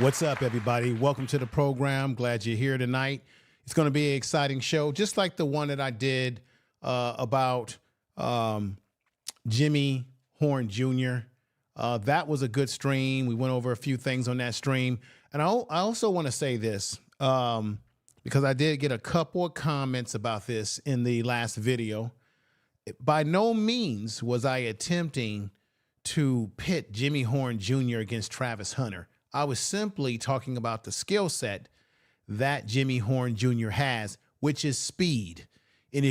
What's up, everybody? Welcome to the program. Glad you're here tonight. It's going to be an exciting show, just like the one that I did about Jimmy Horn Jr. That was a good stream. We went over a few things on that stream. And I also want to say this, because I did get a couple of comments about this in the last video. By no means was I attempting to pit Jimmy Horn Jr. against Travis Hunter. I was simply talking about the skill set that Jimmy Horn Jr. has, which is speed. And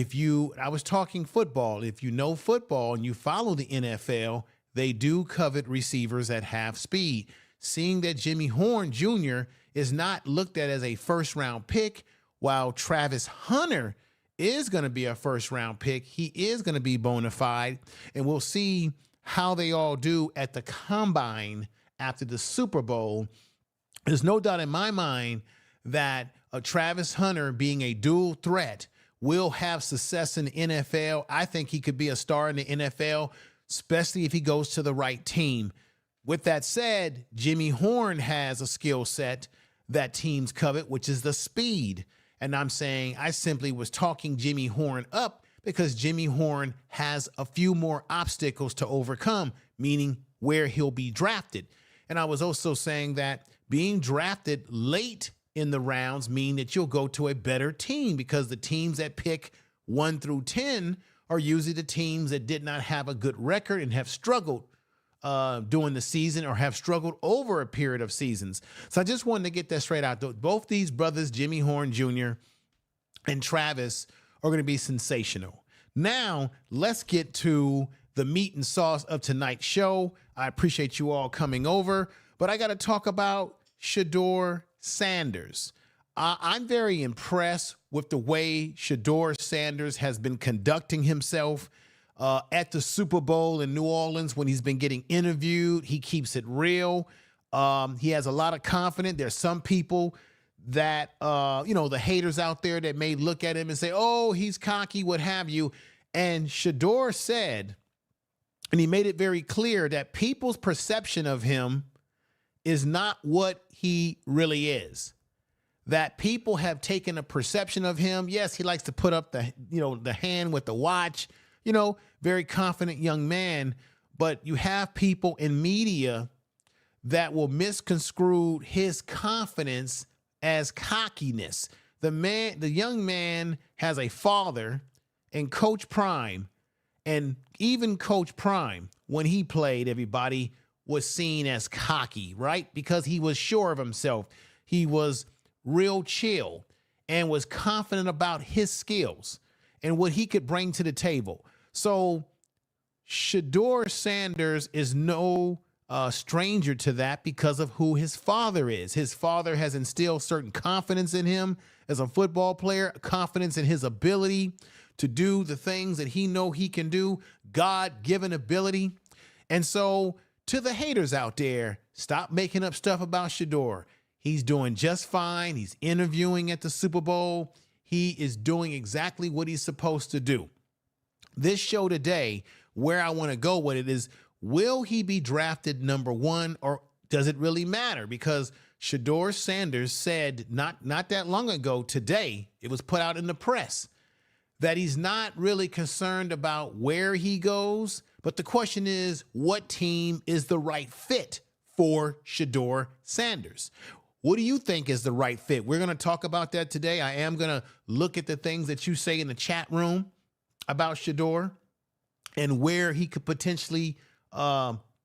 I was talking football. If you know football and you follow the NFL, they do covet receivers that have speed. Seeing that Jimmy Horn Jr. is not looked at as a first-round pick, while Travis Hunter is going to be a first-round pick, he is going to be bona fide, and we'll see how they all do at the combine after the Super Bowl. There's no doubt in my mind that Travis Hunter, being a dual threat, will have success in the NFL. I think he could be a star in the NFL, especially if he goes to the right team. With that said, Jimmy Horn has a skill set that teams covet, which is the speed. And I'm saying I simply was talking Jimmy Horn up because Jimmy Horn has a few more obstacles to overcome, meaning where he'll be drafted. And I was also saying that being drafted late in the rounds mean that you'll go to a better team, because the teams that pick 1 through 10 are usually the teams that did not have a good record and have struggled during the season, or have struggled over a period of seasons. So I just wanted to get that straight out. Both these brothers, Jimmy Horn Jr. and Travis, are going to be sensational. Now, let's get to the meat and sauce of tonight's show. I appreciate you all coming over, but I got to talk about Shedeur Sanders. I'm very impressed with the way Shedeur Sanders has been conducting himself at the Super Bowl in New Orleans. When he's been getting interviewed, he keeps it real. He has a lot of confidence. There's some people that, the haters out there that may look at him and say, oh, he's cocky, what have you. And Shedeur said, and he made it very clear, that people's perception of him is not what he really is. That people have taken a perception of him. Yes, he likes to put up the hand with the watch, very confident young man. But you have people in media that will misconstrue his confidence as cockiness. The young man has a father, and Coach Prime, and even Coach Prime, when he played, everybody was seen as cocky, right? Because he was sure of himself. He was real chill and was confident about his skills and what he could bring to the table. So Shedeur Sanders is no stranger to that because of who his father is. His father has instilled certain confidence in him as a football player, confidence in his ability to do the things that he know he can do, God-given ability. And so to the haters out there, stop making up stuff about Shedeur. He's doing just fine. He's interviewing at the Super Bowl. He is doing exactly what he's supposed to do. This show today, where I want to go with it is, will he be drafted number 1, or does it really matter? Because Shedeur Sanders said not that long ago, today, it was put out in the press, that he's not really concerned about where he goes, but the question is, what team is the right fit for Shedeur Sanders? What do you think is the right fit? We're going to talk about that today. I am going to look at the things that you say in the chat room about Shedeur and where he could potentially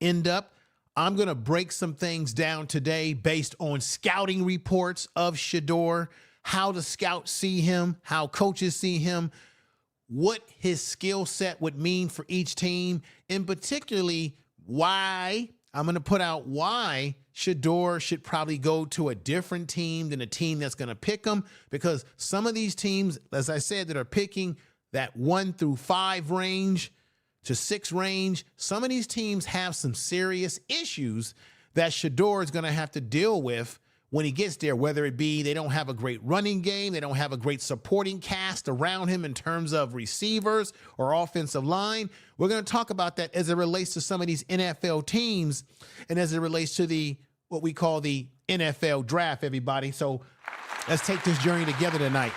end up. I'm going to break some things down today based on scouting reports of Shedeur, how the scouts see him, how coaches see him, what his skill set would mean for each team, and particularly why, I'm going to put out why Shedeur should probably go to a different team than a team that's going to pick him, because some of these teams, as I said, that are picking that 1 through 5 range to 6 range, some of these teams have some serious issues that Shedeur is going to have to deal with when he gets there, whether it be they don't have a great running game, they don't have a great supporting cast around him in terms of receivers or offensive line. We're going to talk about that as it relates to some of these NFL teams and as it relates to the what we call the NFL draft, everybody. So let's take this journey together tonight.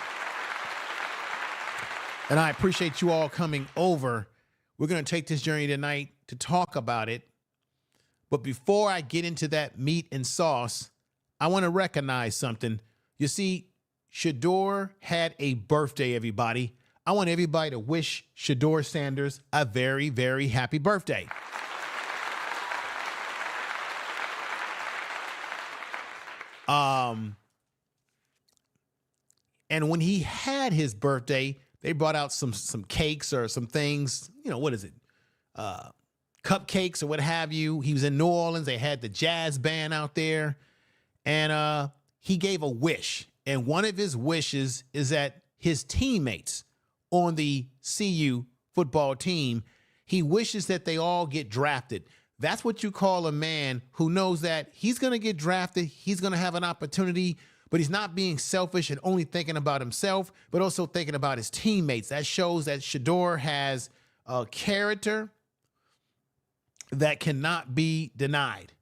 And I appreciate you all coming over. We're going to take this journey tonight to talk about it. But before I get into that meat and sauce, I want to recognize something. You see, Shedeur had a birthday, everybody. I want everybody to wish Shedeur Sanders a very, very happy birthday. And when he had his birthday, they brought out some cakes or some things, you know, what is it? Cupcakes or what have you. He was in New Orleans. They had the jazz band out there, and he gave a wish. And one of his wishes is that his teammates on the CU football team, he wishes that they all get drafted. That's what you call a man who knows that he's going to get drafted. He's going to have an opportunity, but he's not being selfish and only thinking about himself, but also thinking about his teammates. That shows that Shedeur has a character that cannot be denied.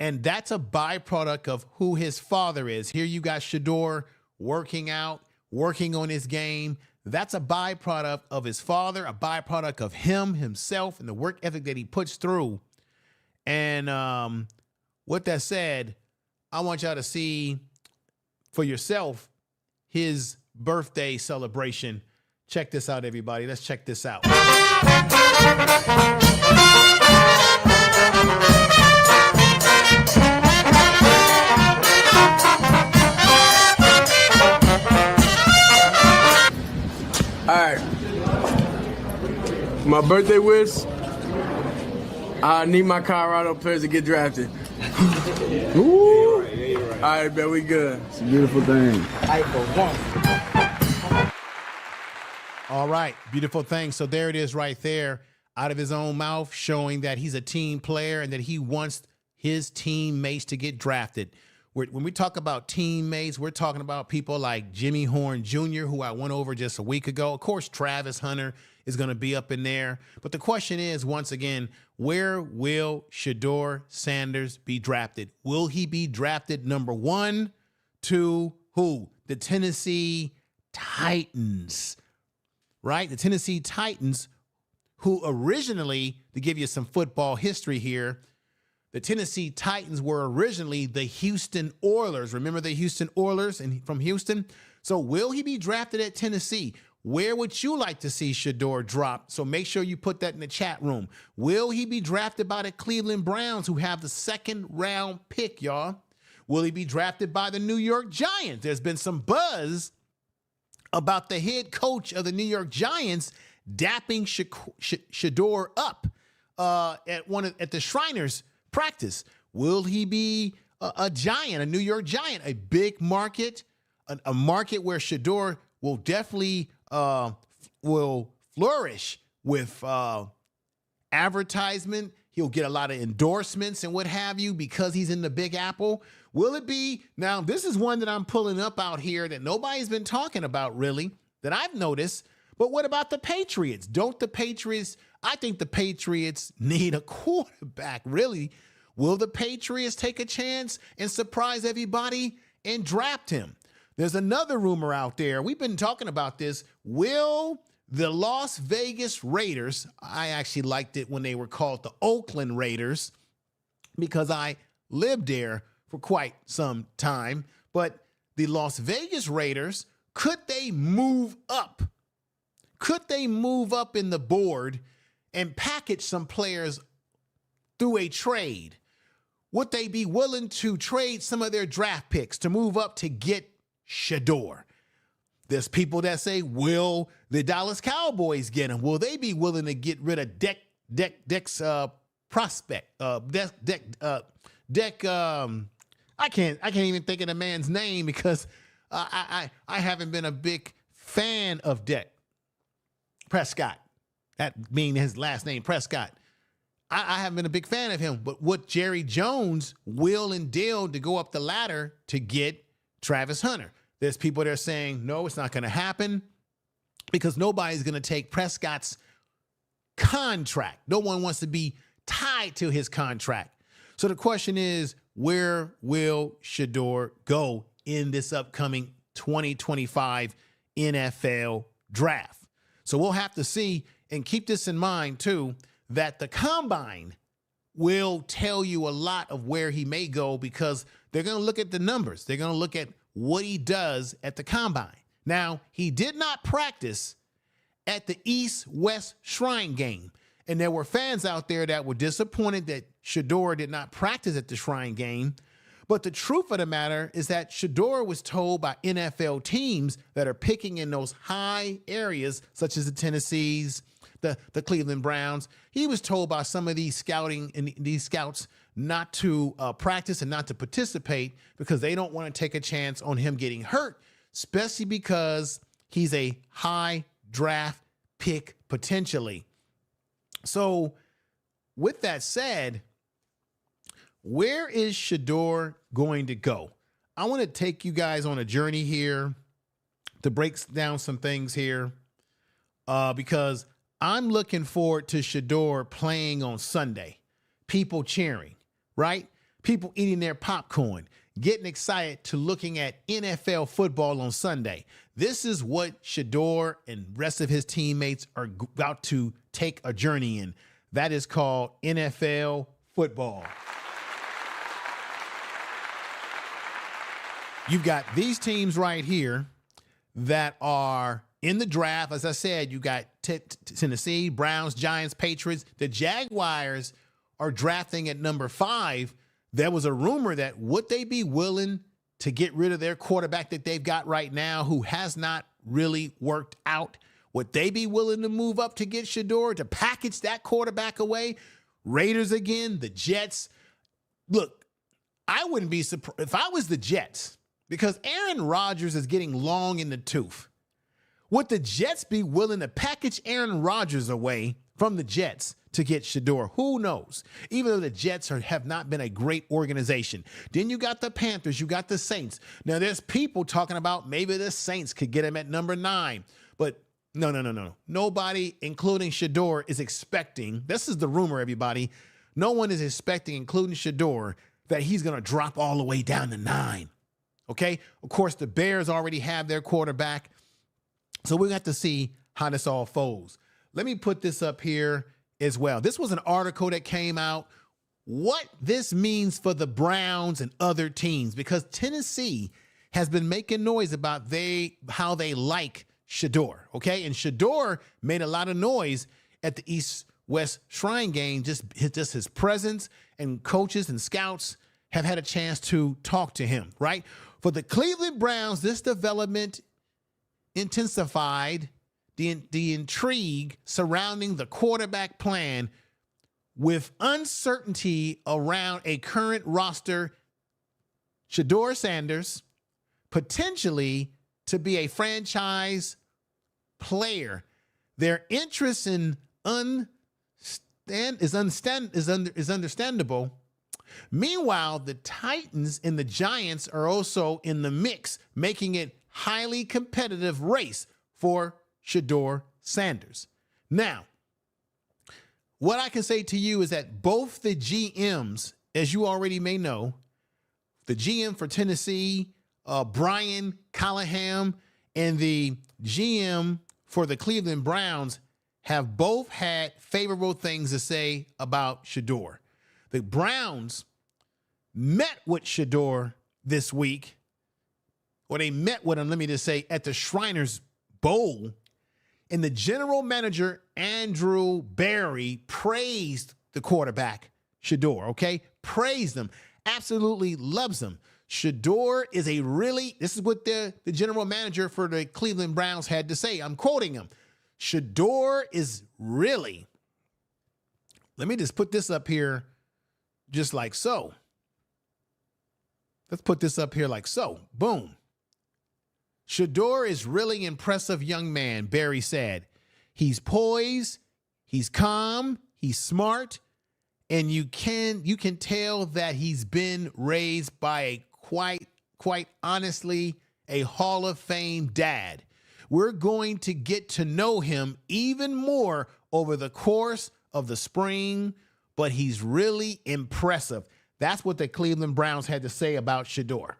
And that's a byproduct of who his father is. Here you got Shedeur working out, working on his game. That's a byproduct of his father, a byproduct of himself, and the work ethic that he puts through. And with that said, I want y'all to see for yourself his birthday celebration. Check this out, everybody. Let's check this out. All right. My birthday wish, I need my Colorado players to get drafted. Ooh. All right, man, we good. It's a beautiful thing. All right, beautiful thing. So there it is right there, out of his own mouth, showing that he's a team player and that he wants his teammates to get drafted. When we talk about teammates, we're talking about people like Jimmy Horn Jr., who I went over just a week ago. Of course, Travis Hunter is going to be up in there. But the question is, once again, where will Shedeur Sanders be drafted? Will he be drafted number 1 to who? The Tennessee Titans, right? The Tennessee Titans, who originally, to give you some football history here, the Tennessee Titans were originally the Houston Oilers. Remember the Houston Oilers from Houston? So will he be drafted at Tennessee? Where would you like to see Shedeur drop? So make sure you put that in the chat room. Will he be drafted by the Cleveland Browns, who have the 2nd round pick, y'all? Will he be drafted by the New York Giants? There's been some buzz about the head coach of the New York Giants dapping Shedeur up at the Shriners practice. Will he be a Giant, a New York Giant, a big market, a market where Shedeur will definitely will flourish with advertisement? He'll get a lot of endorsements and what have you because he's in the Big Apple. Will it be? Now, this is one that I'm pulling up out here that nobody's been talking about really, that I've noticed. But what about the Patriots? I think the Patriots need a quarterback, really. Will the Patriots take a chance and surprise everybody and draft him? There's another rumor out there. We've been talking about this. Will the Las Vegas Raiders, I actually liked it when they were called the Oakland Raiders because I lived there for quite some time, but the Las Vegas Raiders, could they move up? Could they move up in the board and package some players through a trade? Would they be willing to trade some of their draft picks to move up to get Shedeur? There's people that say, will the Dallas Cowboys get him? Will they be willing to get rid of Deck's prospect? I can't even think of the man's name because I haven't been a big fan of Dak Prescott. That being his last name, Prescott. I haven't been a big fan of him, but would Jerry Jones will and deal to go up the ladder to get Travis Hunter? There's people that are saying, no, it's not going to happen because nobody's going to take Prescott's contract. No one wants to be tied to his contract. So the question is, where will Shedeur go in this upcoming 2025 NFL draft? So we'll have to see, and keep this in mind too, that the combine will tell you a lot of where he may go, because they're going to look at the numbers. They're going to look at what he does at the combine. Now, he did not practice at the East-West Shrine game. And there were fans out there that were disappointed that Shedeur did not practice at the Shrine game. But the truth of the matter is that Shedeur was told by NFL teams that are picking in those high areas, such as the Tennessees, the Cleveland Browns. He was told by some of these scouts not to practice and not to participate because they don't want to take a chance on him getting hurt, especially because he's a high draft pick potentially. So with that said, where is Shedeur going to go? I want to take you guys on a journey here to break down some things here because I'm looking forward to Shedeur playing on Sunday. People cheering, right? People eating their popcorn, getting excited to looking at NFL football on Sunday. This is what Shedeur and rest of his teammates are about to take a journey in. That is called NFL football. You've got these teams right here that are in the draft. As I said, you got Tennessee, Browns, Giants, Patriots. The Jaguars are drafting at number 5. There was a rumor that would they be willing to get rid of their quarterback that they've got right now who has not really worked out? Would they be willing to move up to get Shedeur, to package that quarterback away? Raiders again, the Jets. Look, I wouldn't be surprised if I was the Jets, because Aaron Rodgers is getting long in the tooth. Would the Jets be willing to package Aaron Rodgers away from the Jets to get Shedeur? Who knows? Even though the Jets have not been a great organization. Then you got the Panthers, you got the Saints. Now there's people talking about maybe the Saints could get him at number 9. But no. Nobody, including Shedeur, is expecting, this is the rumor, everybody, no one is expecting, including Shedeur, that he's going to drop all the way down to 9. Okay? Of course, the Bears already have their quarterback. So we got to see how this all folds. Let me put this up here as well. This was an article that came out, what this means for the Browns and other teams, because Tennessee has been making noise about how they like Shedeur, okay? And Shedeur made a lot of noise at the East-West Shrine game, just his presence, and coaches and scouts have had a chance to talk to him, right? For the Cleveland Browns, this development intensified the intrigue surrounding the quarterback plan, with uncertainty around a current roster, Shedeur Sanders, potentially to be a franchise player. Their interest is understandable. Meanwhile, the Titans and the Giants are also in the mix, making it highly competitive race for Shedeur Sanders. Now, what I can say to you is that both the GMs, as you already may know, the GM for Tennessee, Brian Callahan, and the GM for the Cleveland Browns have both had favorable things to say about Shedeur. The Browns met with Shedeur this week, or they met with him, let me just say, at the Shriners Bowl. And the general manager, Andrew Berry, praised the quarterback, Shedeur, okay? Praised him. Absolutely loves him. Shedeur is this is what the general manager for the Cleveland Browns had to say. I'm quoting him. Shedeur is really, let me just put this up here just like so. Let's put this up here like so. Boom. Shedeur is really impressive young man, Barry said. He's poised, he's calm, he's smart, and you can tell that he's been raised by a quite honestly a Hall of Fame dad. We're going to get to know him even more over the course of the spring, but he's really impressive. That's what the Cleveland Browns had to say about Shedeur.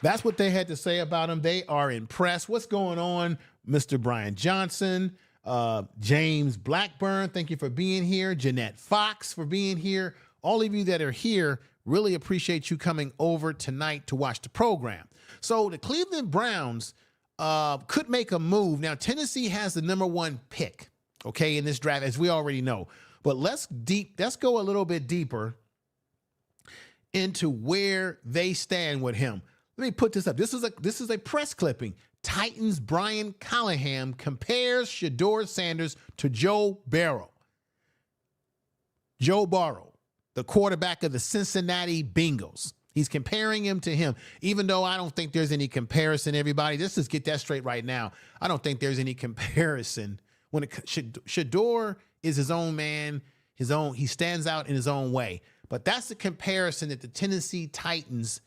That's what they had to say about him. They are impressed. What's going on, Mr. Brian Johnson, James Blackburn, thank you for being here. Jeanette Fox for being here. All of you that are here, really appreciate you coming over tonight to watch the program. So the Cleveland Browns could make a move. Now, Tennessee has the #1 pick, okay, in this draft, as we already know. But let's go a little bit deeper into where they stand with him. Let me put this up. This is a press clipping. Titans Brian Callahan compares Shedeur Sanders to Joe Burrow. Joe Burrow, the quarterback of the Cincinnati Bengals. He's comparing him to him, even though I don't think there's any comparison, everybody. Let's just get that straight right now. I don't think there's any comparison. Shedeur is his own man, he stands out in his own way. But that's the comparison that the Tennessee Titans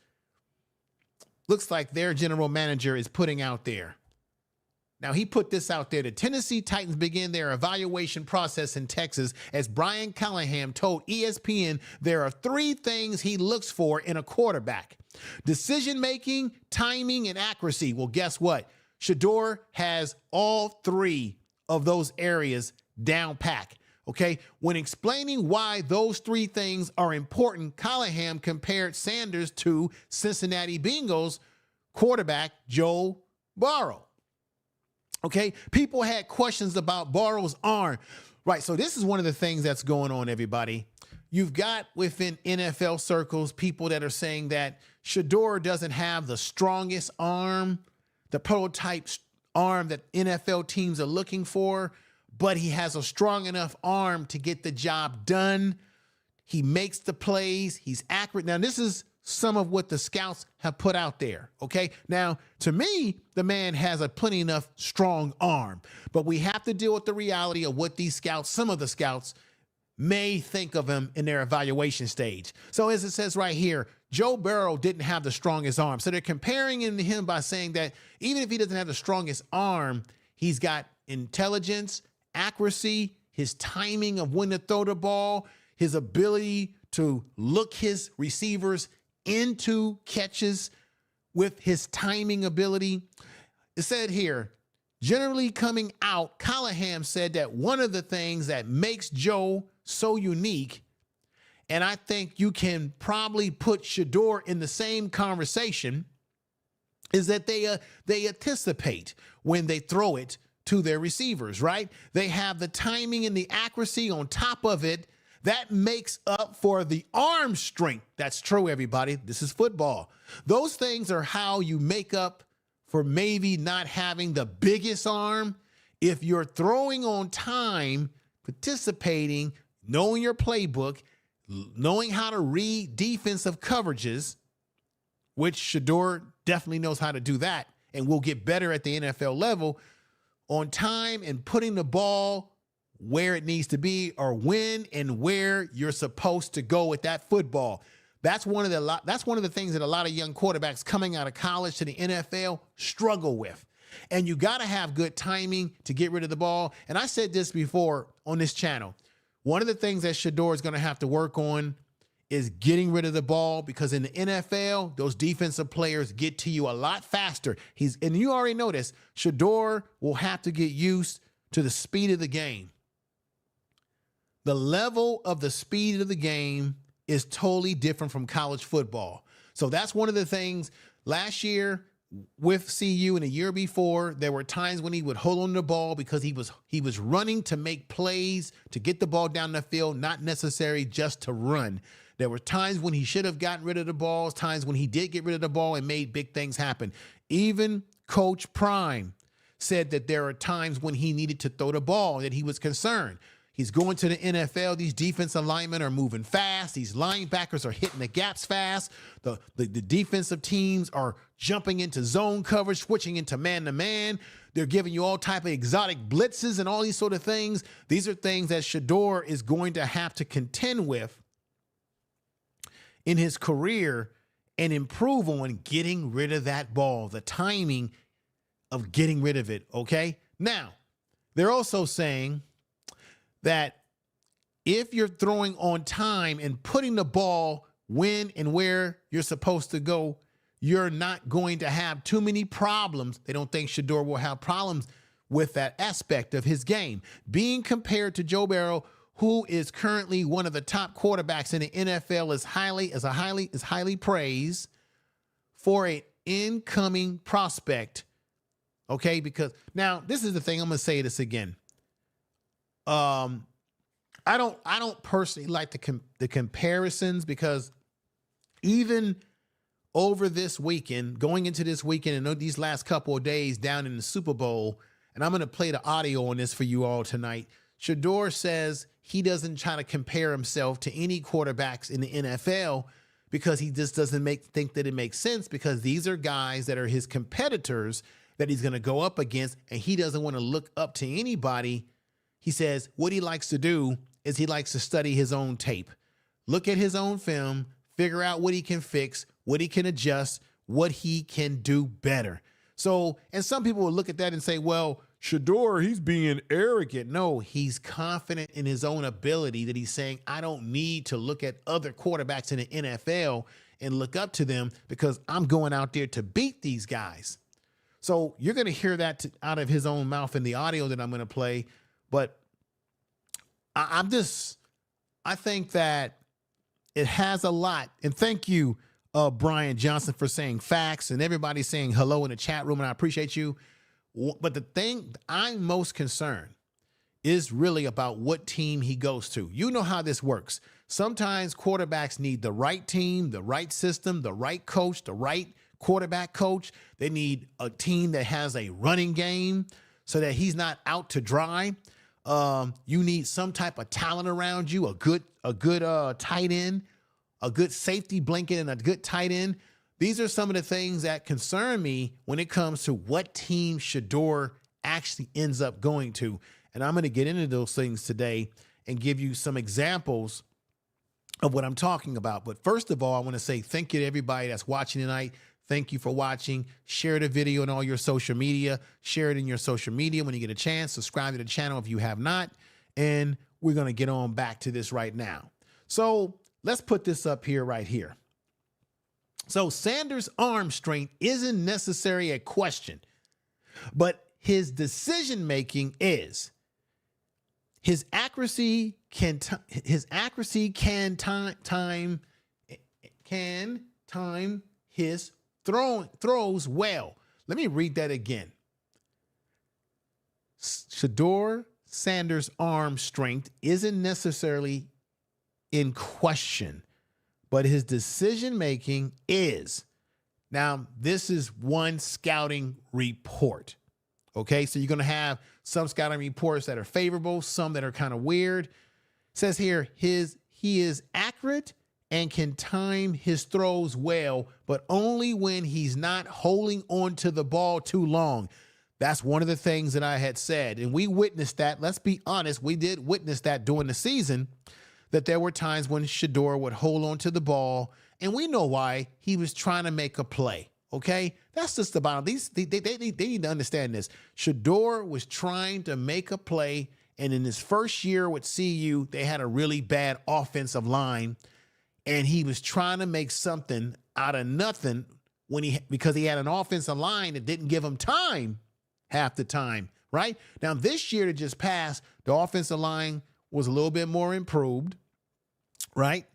looks like their general manager is putting out there. Now, he put this out there. The Tennessee Titans begin their evaluation process in Texas as Brian Callahan told ESPN there are 3 things he looks for in a quarterback: decision-making, timing, and accuracy. Well, guess what? Shedeur has all 3 of those areas down pat. Okay, when explaining why those 3 things are important, Callahan compared Sanders to Cincinnati Bengals quarterback Joe Burrow. Okay, people had questions about Burrow's arm. Right, so this is one of the things that's going on, everybody. You've got within NFL circles people that are saying that Shedeur doesn't have the strongest arm, the prototype arm that NFL teams are looking for, but he has a strong enough arm to get the job done. He makes the plays. He's accurate. Now, this is some of what the scouts have put out there, okay? Now, to me, the man has a plenty enough strong arm, but we have to deal with the reality of what these scouts, some of the scouts, may think of him in their evaluation stage. So as it says right here, Joe Burrow didn't have the strongest arm. So they're comparing him by saying that even if he doesn't have the strongest arm, he's got intelligence, accuracy, his timing of when to throw the ball, his ability to look his receivers into catches with his timing ability. It said here, generally coming out, Callahan said that one of the things that makes Joe so unique, and I think you can probably put Shedeur in the same conversation, is that they anticipate when they throw it to their receivers, right? They have the timing and the accuracy on top of it that makes up for the arm strength. That's true, everybody. This is football. Those things are how you make up for maybe not having the biggest arm. If you're throwing on time, participating, knowing your playbook, knowing how to read defensive coverages, which Shedeur definitely knows how to do that and will get better at the NFL level, on time and putting the ball where it needs to be, or when and where you're supposed to go with that football. That's one of the things that a lot of young quarterbacks coming out of college to the NFL struggle with. And you got to have good timing to get rid of the ball. And I said this before on this channel. One of the things that Shedeur is going to have to work on is getting rid of the ball, because in the NFL, those defensive players get to you a lot faster. And you already know this, Shedeur will have to get used to the speed of the game. The level of the speed of the game is totally different from college football. So that's one of the things. Last year with CU and the year before, there were times when he would hold on to the ball because he was running to make plays, to get the ball down the field, not necessary just to run. There were times when he should have gotten rid of the balls, times when he did get rid of the ball and made big things happen. Even Coach Prime said that there are times when he needed to throw the ball, that he was concerned. He's going to the NFL. These defensive linemen are moving fast. These linebackers are hitting the gaps fast. The defensive teams are jumping into zone coverage, switching into man-to-man. They're giving you all type of exotic blitzes and all these sort of things. These are things that Shedeur is going to have to contend with in his career and improve on getting rid of that ball, the timing of getting rid of it, okay? Now, they're also saying that if you're throwing on time and putting the ball when and where you're supposed to go, you're not going to have too many problems. They don't think Shedeur will have problems with that aspect of his game. Being compared to Joe Burrow, who is currently one of the top quarterbacks in the NFL, is highly praised for an incoming prospect. Okay, because now this is the thing. I'm gonna say this again. I don't personally like the comparisons, because even over this weekend, going into this weekend and these last couple of days down in the Super Bowl, and I'm going to play the audio on this for you all tonight. Shedeur says he doesn't try to compare himself to any quarterbacks in the NFL because he just doesn't think that it makes sense, because these are guys that are his competitors that he's going to go up against, and he doesn't want to look up to anybody. He says what he likes to do is he likes to study his own tape, look at his own film, figure out what he can fix, what he can adjust, what he can do better. So, and some people will look at that and say, well, Shedeur, he's being arrogant. No, he's confident in his own ability, that he's saying, I don't need to look at other quarterbacks in the NFL and look up to them, because I'm going out there to beat these guys. So you're going to hear that out of his own mouth in the audio that I'm going to play. But I think that it has a lot. And thank you, Brian Johnson, for saying facts, and everybody saying hello in the chat room, and I appreciate you. But the thing I'm most concerned is really about what team he goes to. You know how this works. Sometimes quarterbacks need the right team, the right system, the right coach, the right quarterback coach. They need a team that has a running game so that he's not out to dry. You need some type of talent around you, a good tight end, a good safety blanket, and a good tight end. These are some of the things that concern me when it comes to what team Shedeur actually ends up going to. And I'm going to get into those things today and give you some examples of what I'm talking about. But first of all, I want to say thank you to everybody that's watching tonight. Thank you for watching. Share the video on all your social media. Share it in your social media when you get a chance. Subscribe to the channel if you have not. And we're going to get on back to this right now. So let's put this up here right here. So Sanders' arm strength isn't necessarily a question, but his decision-making is. His accuracy can time his throws well. Let me read that again. Shedeur Sanders' arm strength isn't necessarily in question, but his decision-making is. Now, this is one scouting report. Okay, so you're going to have some scouting reports that are favorable, some that are kind of weird. It says here, he is accurate and can time his throws well, but only when he's not holding on to the ball too long. That's one of the things that I had said, and we witnessed that. Let's be honest, we did witness that during the season, that there were times when Shedeur would hold on to the ball, and we know why. He was trying to make a play. Okay, that's just about these. They need to understand this. Shedeur was trying to make a play, and in his first year with CU, they had a really bad offensive line, and he was trying to make something out of nothing because he had an offensive line that didn't give him time half the time. Right now, this year that just passed, the offensive line was a little bit more improved, right?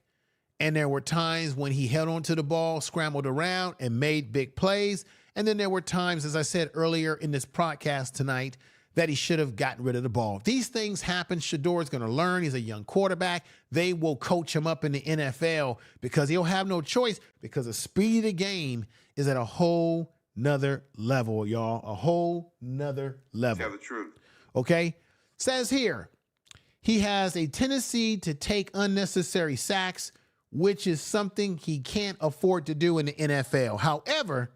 And there were times when he held on to the ball, scrambled around, and made big plays. And then there were times, as I said earlier in this podcast tonight, that he should have gotten rid of the ball. These things happen. Shedeur is going to learn. He's a young quarterback. They will coach him up in the NFL because he'll have no choice, because the speed of the game is at a whole nother level, y'all. A whole nother level. Tell the truth. Okay? Says here, he has a tendency to take unnecessary sacks, which is something he can't afford to do in the NFL. However,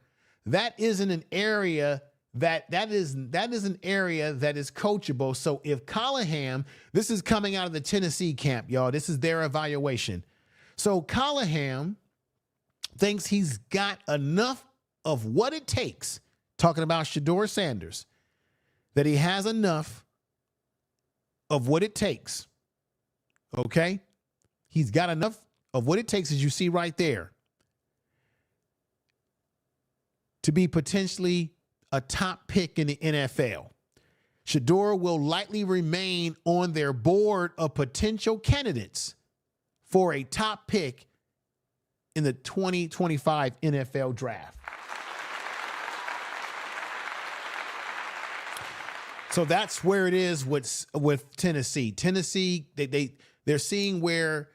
that isn't an area that is an area that is coachable. So if Callahan, this is coming out of the Tennessee camp, y'all, this is their evaluation. So Callahan thinks he's got enough of what it takes, talking about Shedeur Sanders, that he has enough of what it takes. Okay? He's got enough of what it takes, as you see right there, to be potentially a top pick in the NFL. Shedeur will likely remain on their board of potential candidates for a top pick in the 2025 NFL draft. So that's where it is with Tennessee. Tennessee, they're seeing where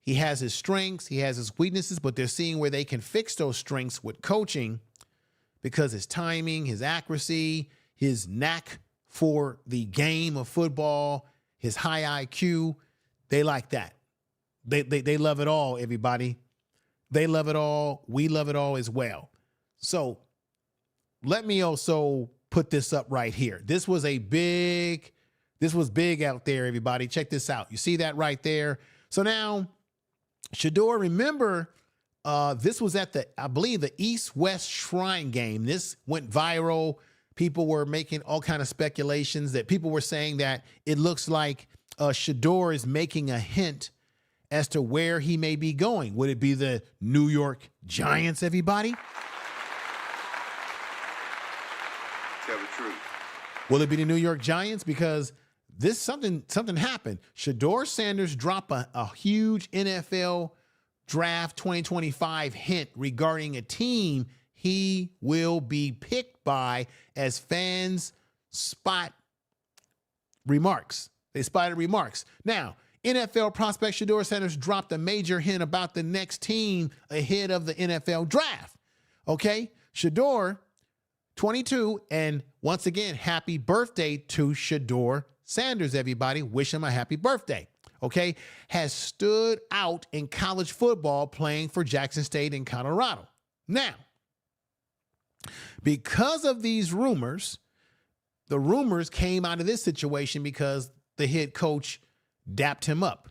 he has his strengths, he has his weaknesses, but they're seeing where they can fix those strengths with coaching, because his timing, his accuracy, his knack for the game of football, his high IQ, they like that. They love it all, everybody. They love it all. We love it all as well. So let me also put this up right here. This was big out there, everybody. Check this out. You see that right there? So now, Shedeur, remember, this was at I believe the East-West Shrine game. This went viral. People were making all kind of speculations that people were saying that it looks like Shedeur is making a hint as to where he may be going. Would it be the New York Giants, everybody? Tell the truth. Will it be the New York Giants? Because something happened. Shedeur Sanders dropped a huge NFL draft 2025 hint regarding a team he will be picked by, as fans spot remarks. They spotted remarks. Now, NFL prospect Shedeur Sanders dropped a major hint about the next team ahead of the NFL draft. Okay? Shedeur, 22, and once again, happy birthday to Shedeur Sanders, everybody. Wish him a happy birthday. Okay? Has stood out in college football playing for Jackson State in Colorado. Now, because of these rumors, the rumors came out of this situation because the head coach dapped him up.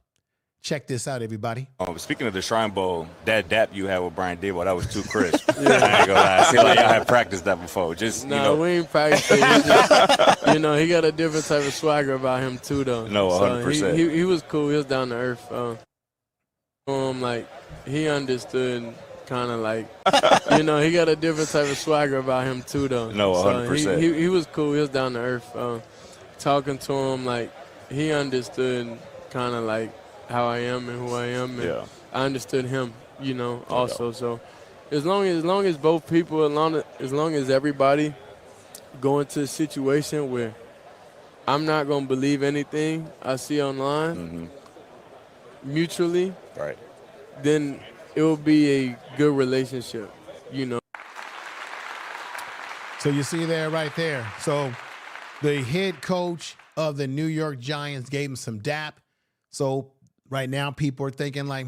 Check this out, everybody. Speaking of the Shrine Bowl, that dap you had with Brian Debo, that was too crisp. I ain't gonna lie. I feel like y'all had practiced that before. Just, we ain't practiced it. He just, he got a different type of swagger about him too, though. No, 100%. So he was cool. He was down to earth. He understood. Kind of like, he got a different type of swagger about him too, though. No, 100%. So he was cool. He was down to earth. Talking to him, he understood kind of like how I am and who I am, and I understood him, also. So as long as both people, as long as everybody go into a situation where I'm not gonna believe anything I see online, mutually, right? Then it will be a good relationship, So you see there, right there. So the head coach of the New York Giants gave him some dap. So right now people are thinking like,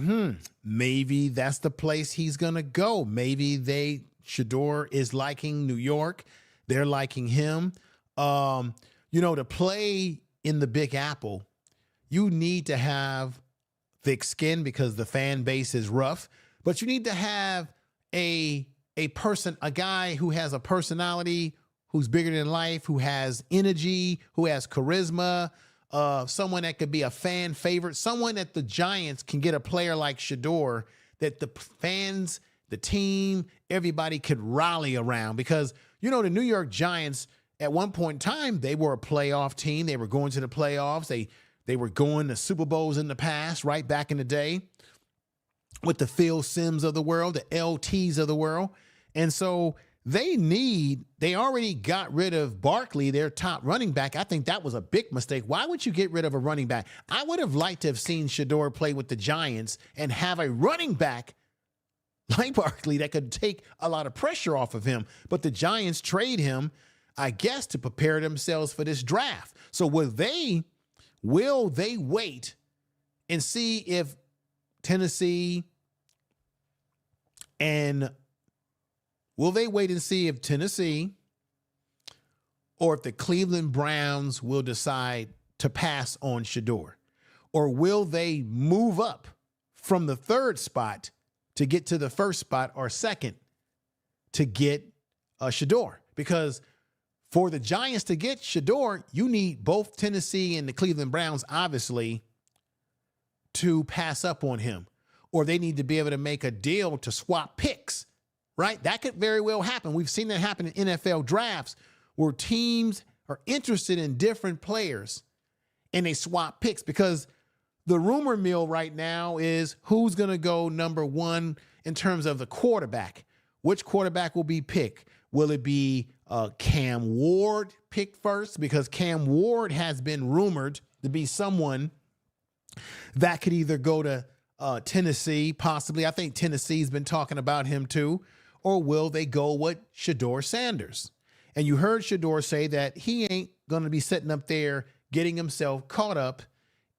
maybe that's the place he's going to go. Maybe Shedeur is liking New York. They're liking him. To play in the Big Apple, you need to have thick skin because the fan base is rough, but you need to have a guy who has a personality, who's bigger than life, who has energy, who has charisma, someone that could be a fan favorite, someone that the Giants can get a player like Shedeur that the fans, the team, everybody could rally around. Because, the New York Giants, at one point in time, they were a playoff team. They were going to the playoffs. They were going to Super Bowls in the past, right back in the day, with the Phil Simms of the world, the LTs of the world. And so they already got rid of Barkley, their top running back. I think that was a big mistake. Why would you get rid of a running back? I would have liked to have seen Shedeur play with the Giants and have a running back like Barkley that could take a lot of pressure off of him. But the Giants trade him, I guess, to prepare themselves for this draft. So will they wait and see if Tennessee or if the Cleveland Browns will decide to pass on Shedeur? Or will they move up from the third spot to get to the first spot or second to get Shedeur? Because For the Giants to get Shedeur, you need both Tennessee and the Cleveland Browns, obviously, to pass up on him. Or they need to be able to make a deal to swap picks, right? That could very well happen. We've seen that happen in NFL drafts where teams are interested in different players and they swap picks, because the rumor mill right now is who's going to go number one in terms of the quarterback. Which quarterback will be picked? Will it be Cam Ward picked first? Because Cam Ward has been rumored to be someone that could either go to Tennessee, possibly. I think Tennessee's been talking about him too. Or will they go with Shedeur Sanders? And you heard Shedeur say that he ain't going to be sitting up there getting himself caught up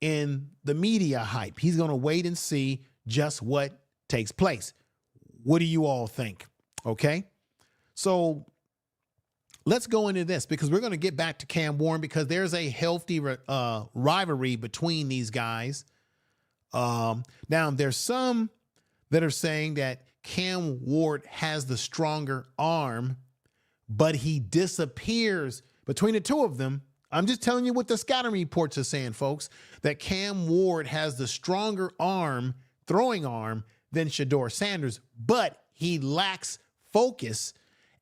in the media hype. He's going to wait and see just what takes place. What do you all think? Okay. So let's go into this, because we're going to get back to Cam Warren, because there's a healthy rivalry between these guys. Now, there's some that are saying that Cam Ward has the stronger arm, but he disappears between the two of them. I'm just telling you what the scouting reports are saying, folks, that Cam Ward has the stronger arm, throwing arm, than Shedeur Sanders, but he lacks focus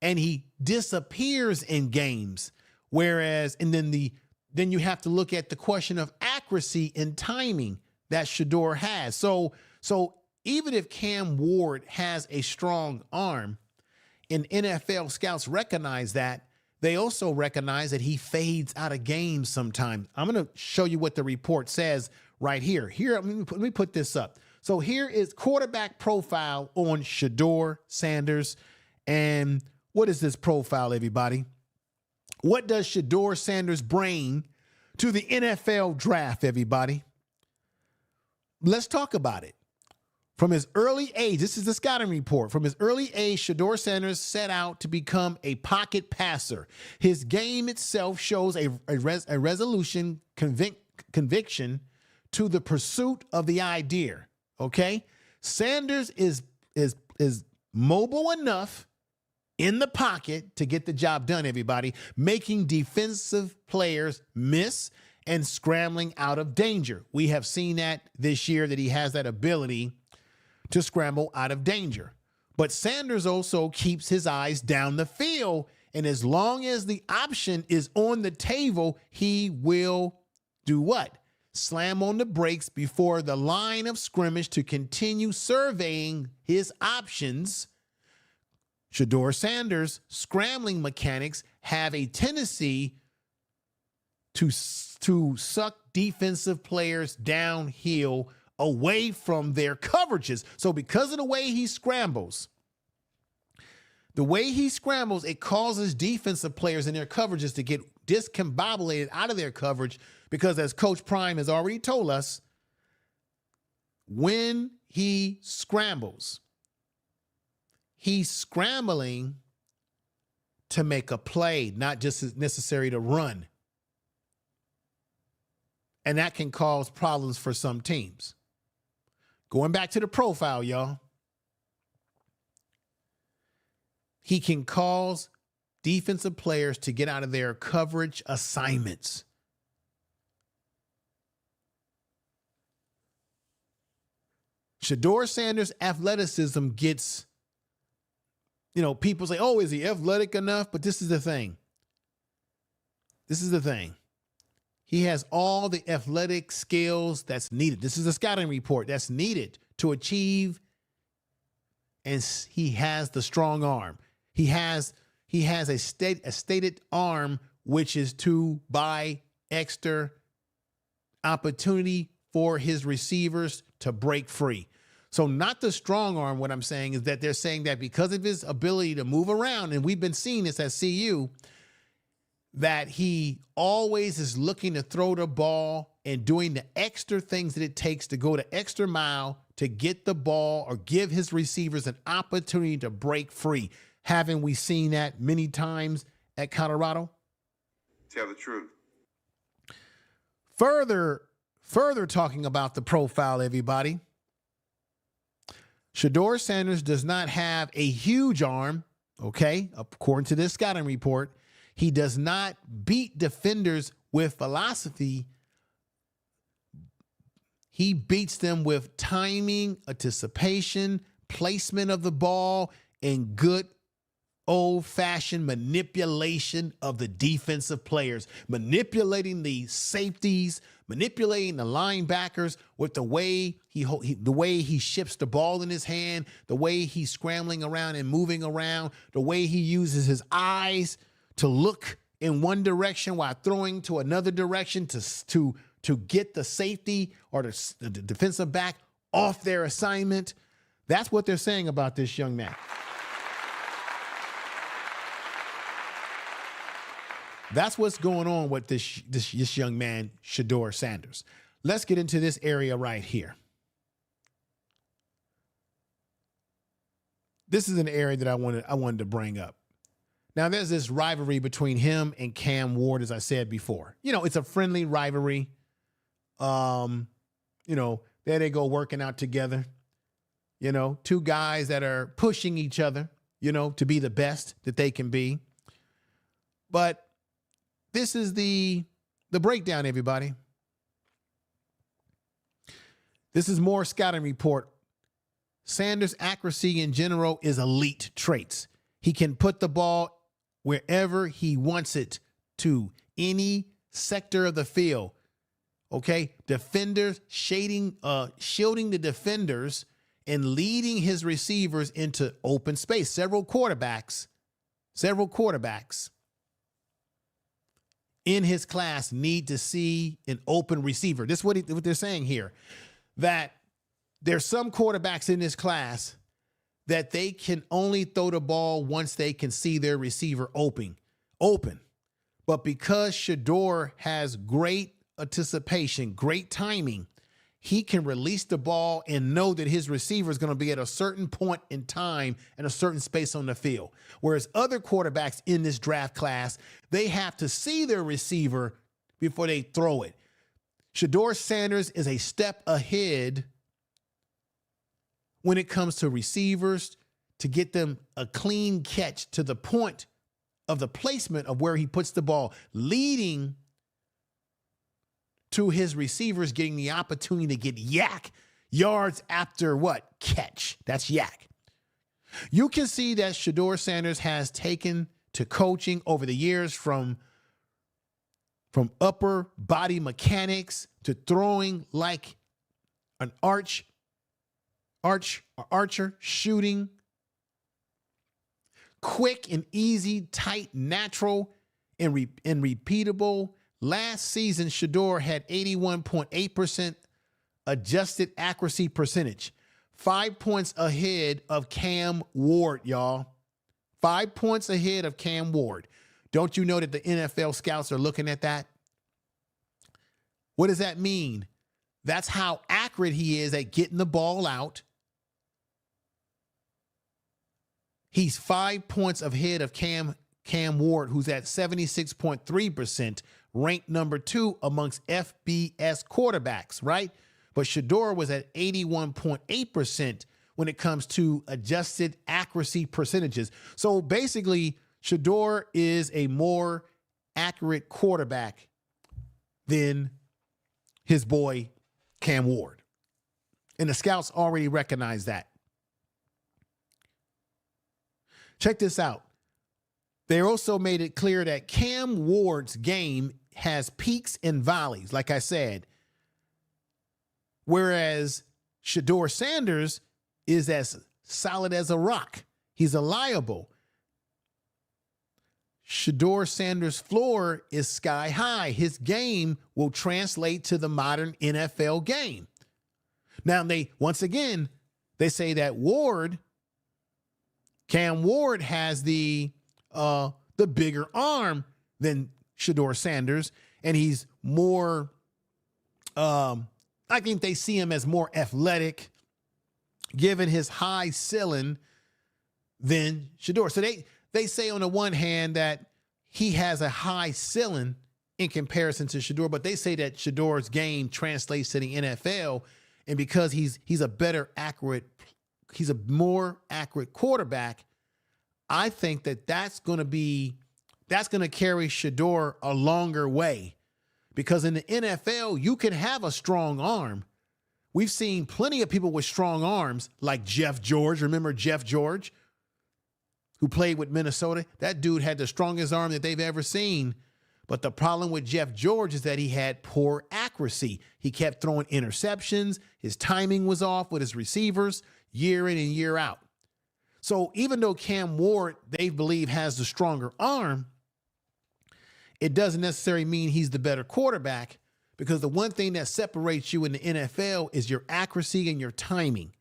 and he disappears in games. Whereas, and then you have to look at the question of accuracy and timing that Shedeur has. So even if Cam Ward has a strong arm, and NFL scouts recognize that, they also recognize that he fades out of games sometimes. I'm going to show you what the report says right here. Let me put this up. So here is quarterback profile on Shedeur Sanders. And what is this profile, everybody? What does Shedeur Sanders bring to the NFL draft, everybody? Let's talk about it. From his early age, this is the scouting report. From his early age, Shedeur Sanders set out to become a pocket passer. His game itself shows a resolution, conviction to the pursuit of the idea. Okay, Sanders is mobile enough in the pocket to get the job done, everybody, making defensive players miss and scrambling out of danger. We have seen that this year, that he has that ability to scramble out of danger. But Sanders also keeps his eyes down the field, and as long as the option is on the table, he will do what? Slam on the brakes before the line of scrimmage to continue surveying his options. Shedeur Sanders' scrambling mechanics have a tendency to suck defensive players downhill away from their coverages. So because of the way he scrambles, it causes defensive players in their coverages to get discombobulated out of their coverage, because as Coach Prime has already told us, when he scrambles, he's scrambling to make a play, not just necessary to run. And that can cause problems for some teams. Going back to the profile, y'all. He can cause defensive players to get out of their coverage assignments. Shedeur Sanders' athleticism gets, people say, oh, is he athletic enough? But this is the thing. He has all the athletic skills that's needed. This is a scouting report that's needed to achieve, and he has the strong arm. He has a stated arm, which is to buy extra opportunity for his receivers to break free. So not the strong arm. What I'm saying is that they're saying that because of his ability to move around, and we've been seeing this at CU, that he always is looking to throw the ball and doing the extra things that it takes to go the extra mile to get the ball or give his receivers an opportunity to break free. Haven't we seen that many times at Colorado? Tell the truth. Further talking about the profile, everybody. Shedeur Sanders does not have a huge arm, okay, according to this scouting report. He does not beat defenders with philosophy. He beats them with timing, anticipation, placement of the ball, and good old-fashioned manipulation of the defensive players, manipulating the safeties, manipulating the linebackers with the way he ships the ball in his hand, the way he's scrambling around and moving around, the way he uses his eyes to look in one direction while throwing to another direction to get the safety or the defensive back off their assignment. That's what they're saying about this young man. That's what's going on with this young man, Shedeur Sanders. Let's get into this area right here. This is an area that I wanted to bring up. Now, there's this rivalry between him and Cam Ward, as I said before. You know, it's a friendly rivalry. You know, there they go working out together. You know, two guys that are pushing each other, you know, to be the best that they can be. But this is the breakdown, everybody. This is more scouting report. Sanders' accuracy in general is elite traits. He can put the ball wherever he wants it to, any sector of the field. Okay, defenders shielding the defenders and leading his receivers into open space. Several quarterbacks in his class need to see an open receiver. This is what they're saying here, that there's some quarterbacks in this class that they can only throw the ball once they can see their receiver open. But because Shedeur has great anticipation, great timing, he can release the ball and know that his receiver is going to be at a certain point in time and a certain space on the field. Whereas other quarterbacks in this draft class, they have to see their receiver before they throw it. Shedeur Sanders is a step ahead when it comes to receivers, to get them a clean catch to the point of the placement of where he puts the ball, leading to his receivers getting the opportunity to get yak yards after what? Catch. That's yak. You can see that Shedeur Sanders has taken to coaching over the years from upper body mechanics to throwing like an archer, shooting quick and easy, tight, natural, and repeatable. Last season, Shedeur had 81.8% adjusted accuracy percentage, 5 points ahead of Cam Ward, y'all. 5 points ahead of Cam Ward. Don't you know that the NFL scouts are looking at that? What does that mean? That's how accurate he is at getting the ball out. He's 5 points ahead of Cam Ward, who's at 76.3%, ranked number 2 amongst FBS quarterbacks, right? But Shedeur was at 81.8% when it comes to adjusted accuracy percentages. So basically, Shedeur is a more accurate quarterback than his boy Cam Ward. And the scouts already recognize that. Check this out. They also made it clear that Cam Ward's game has peaks and valleys, like I said, whereas Shedeur Sanders is as solid as a rock. He's reliable. Shedeur Sanders' floor is sky high. His game will translate to the modern NFL game. Now, once again, they say that Cam Ward has the bigger arm than Shedeur Sanders, and he's more, I think they see him as more athletic, given his high ceiling than Shedeur. So they say on the one hand that he has a high ceiling in comparison to Shedeur, but they say that Shedeur's game translates to the NFL, and because he's a more accurate quarterback, I think that that's going to be that's going to carry Shedeur a longer way, because in the NFL, you can have a strong arm. We've seen plenty of people with strong arms like Jeff George. Remember Jeff George, who played with Minnesota? That dude had the strongest arm that they've ever seen. But the problem with Jeff George is that he had poor accuracy. He kept throwing interceptions. His timing was off with his receivers year in and year out. So even though Cam Ward, they believe, has the stronger arm, it doesn't necessarily mean he's the better quarterback, because the one thing that separates you in the NFL is your accuracy and your timing.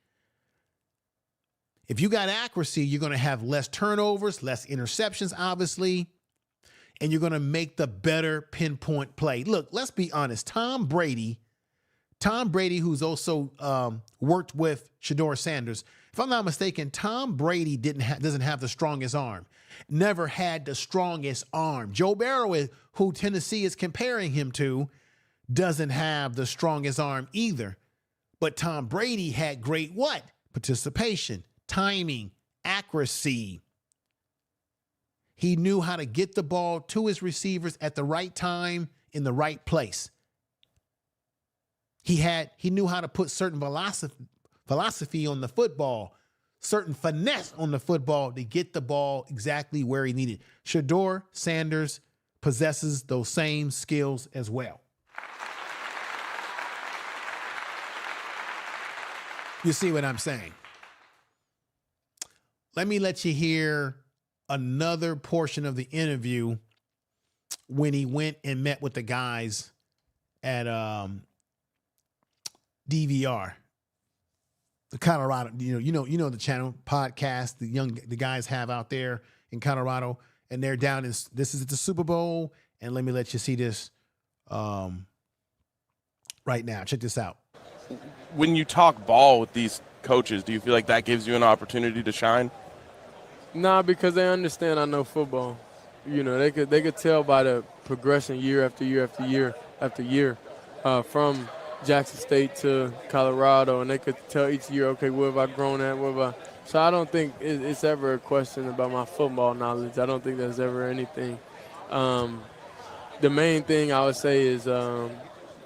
If you got accuracy, you're going to have less turnovers, less interceptions, obviously, and you're going to make the better pinpoint play. Look, let's be honest. Tom Brady, who's also worked with Shedeur Sanders, if I'm not mistaken, Tom Brady doesn't have the strongest arm. Never had the strongest arm. Joe Burrow, who Tennessee is comparing him to, doesn't have the strongest arm either. But Tom Brady had great what? Participation, timing, accuracy. He knew how to get the ball to his receivers at the right time in the right place. He knew how to put certain philosophy on the football, certain finesse on the football to get the ball exactly where he needed. Shedeur Sanders possesses those same skills as well. You see what I'm saying? Let me let you hear another portion of the interview when he went and met with the guys at DVR, the Colorado. You know the channel podcast the guys have out there in Colorado, and they're down in. This is at the Super Bowl, and let me let you see this right now. Check this out. When you talk ball with these coaches, do you feel like that gives you an opportunity to shine? Nah, because they understand I know football. You know, they could tell by the progression year after year after year after year from Jackson State to Colorado, and they could tell each year, okay, where have I grown at? So I don't think it's ever a question about my football knowledge. I don't think there's ever anything. The main thing I would say is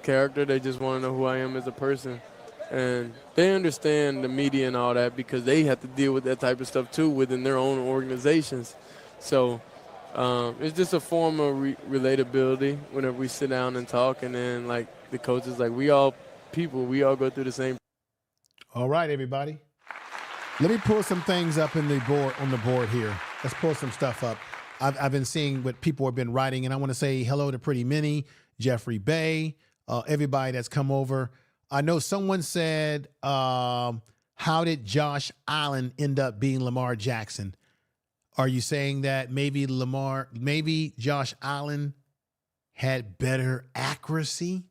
character. They just want to know who I am as a person. And they understand the media and all that because they have to deal with that type of stuff too within their own organizations. So it's just a form of relatability whenever we sit down and talk. And then, like, the coaches, like, we all people, we all go through the same. All right, everybody. Let me pull some things up on the board here. Let's pull some stuff up. I've been seeing what people have been writing, and I want to say hello to Pretty Minnie, Jeffrey Bay, everybody that's come over. I know someone said, how did Josh Allen end up being Lamar Jackson? Are you saying that maybe Josh Allen had better accuracy,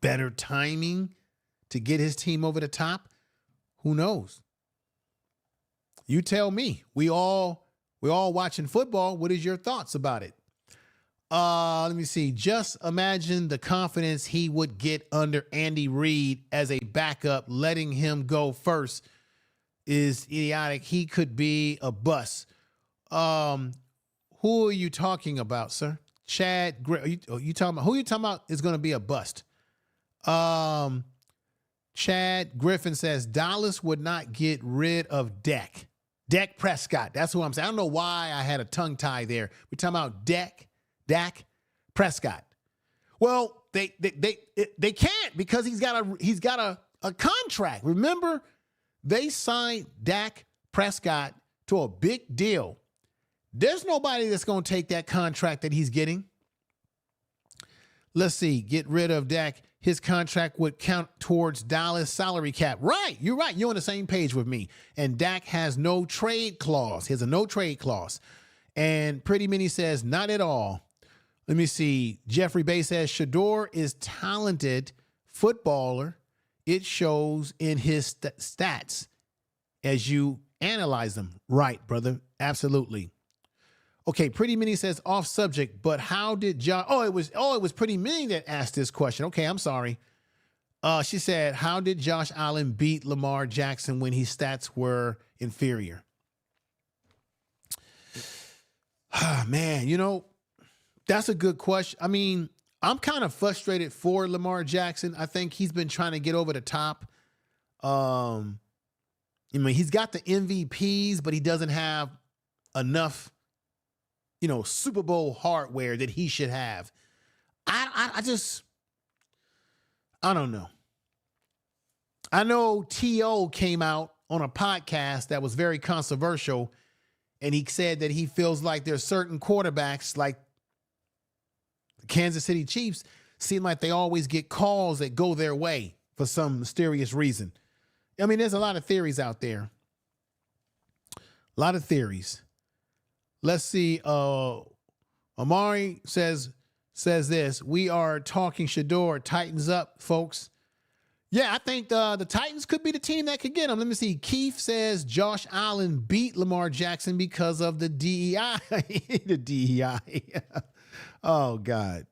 better timing to get his team over the top? Who knows? You tell me. We all watching football. What is your thoughts about it? Let me see. Just imagine the confidence he would get under Andy Reid as a backup. Letting him go first is idiotic. He could be a bust. Who are you talking about, sir? Chad? Are you talking about who? You talking about is going to be a bust? Chad Griffin says Dallas would not get rid of Dak Prescott. That's who I'm saying. I don't know why I had a tongue tie there. We're talking about Dak Prescott. Well, they can't because he's got a contract. Remember, they signed Dak Prescott to a big deal. There's nobody that's going to take that contract that he's getting. Let's see. Get rid of Dak. His contract would count towards Dallas salary cap. Right. You're right. You're on the same page with me. And Dak has no trade clause. He has a no trade clause. And Pretty Minnie says, not at all. Let me see. Jeffrey Bay says, Shedeur is talented footballer. It shows in his stats as you analyze them. Right, brother. Absolutely. Okay, Pretty Minnie says off subject, but how did Josh? It was Pretty Minnie that asked this question. Okay, I'm sorry. She said, how did Josh Allen beat Lamar Jackson when his stats were inferior? Man, that's a good question. I mean, I'm kind of frustrated for Lamar Jackson. I think he's been trying to get over the top. He's got the MVPs, but he doesn't have enough, Super Bowl hardware that he should have. I don't know. I know T.O. came out on a podcast that was very controversial, and he said that he feels like there's certain quarterbacks, like the Kansas City Chiefs, seem like they always get calls that go their way for some mysterious reason. I mean, there's a lot of theories out there. A lot of theories. Let's see. Amari says this. We are talking Shedeur. Titans up, folks. Yeah, I think the Titans could be the team that could get him. Let me see. Keith says Josh Allen beat Lamar Jackson because of the DEI. The DEI. Oh, God.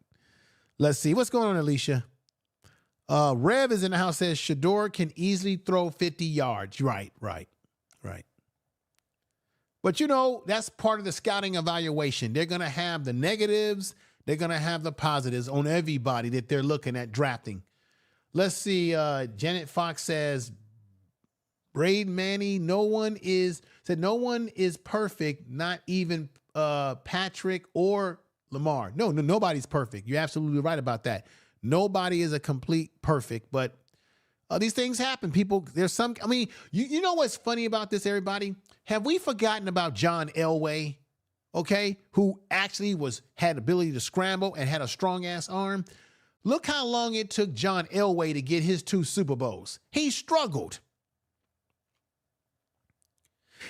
Let's see. What's going on, Alicia? Rev is in the house, says Shedeur can easily throw 50 yards. Right. But, that's part of the scouting evaluation. They're going to have the negatives. They're going to have the positives on everybody that they're looking at drafting. Let's see. Janet Fox says, Braden Manny, no one is perfect, not even Patrick or Lamar. No, nobody's perfect. You're absolutely right about that. Nobody is a complete perfect, but these things happen. People, there's some, you know what's funny about this, everybody? Have we forgotten about John Elway, okay, who actually had ability to scramble and had a strong-ass arm? Look how long it took John Elway to get his 2 Super Bowls. He struggled.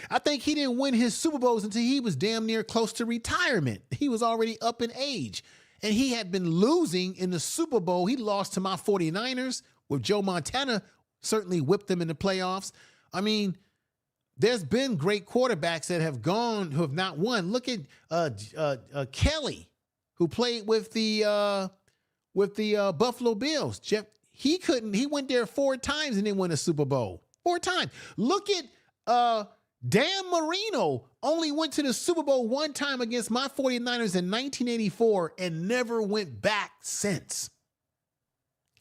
I think he didn't win his Super Bowls until he was damn near close to retirement. He was already up in age. And he had been losing in the Super Bowl. He lost to my 49ers with Joe Montana, certainly whipped them in the playoffs. I mean, there's been great quarterbacks that have gone who have not won. Look at Kelly, who played with the Buffalo Bills. Jeff, he went there 4 times and didn't win a Super Bowl. 4 times. Look at Dan Marino, only went to the Super Bowl 1 time against my 49ers in 1984 and never went back since.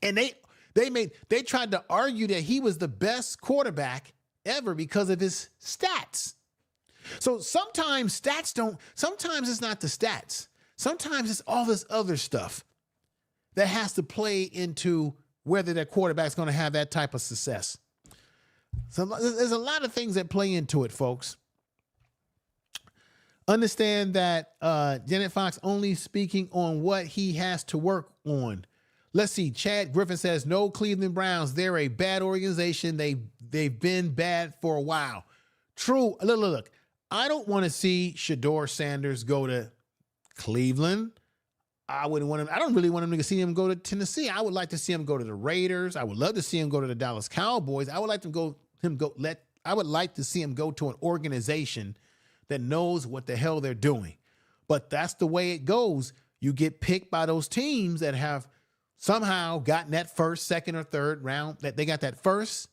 And they tried to argue that he was the best quarterback ever because of his stats. So sometimes sometimes it's not the stats. Sometimes it's all this other stuff that has to play into whether that quarterback's going to have that type of success. So there's a lot of things that play into it, folks. Understand that Janet Fox only speaking on what he has to work on. Let's see. Chad Griffin says, no Cleveland Browns. They're a bad organization. They've been bad for a while. True. Look. I don't want to see Shedeur Sanders go to Cleveland. I don't really want him to see him go to Tennessee. I would like to see him go to the Raiders. I would love to see him go to the Dallas Cowboys. I would like to see him go to an organization that knows what the hell they're doing. But that's the way it goes. You get picked by those teams that have somehow gotten that first, second, or third round, that they got that first,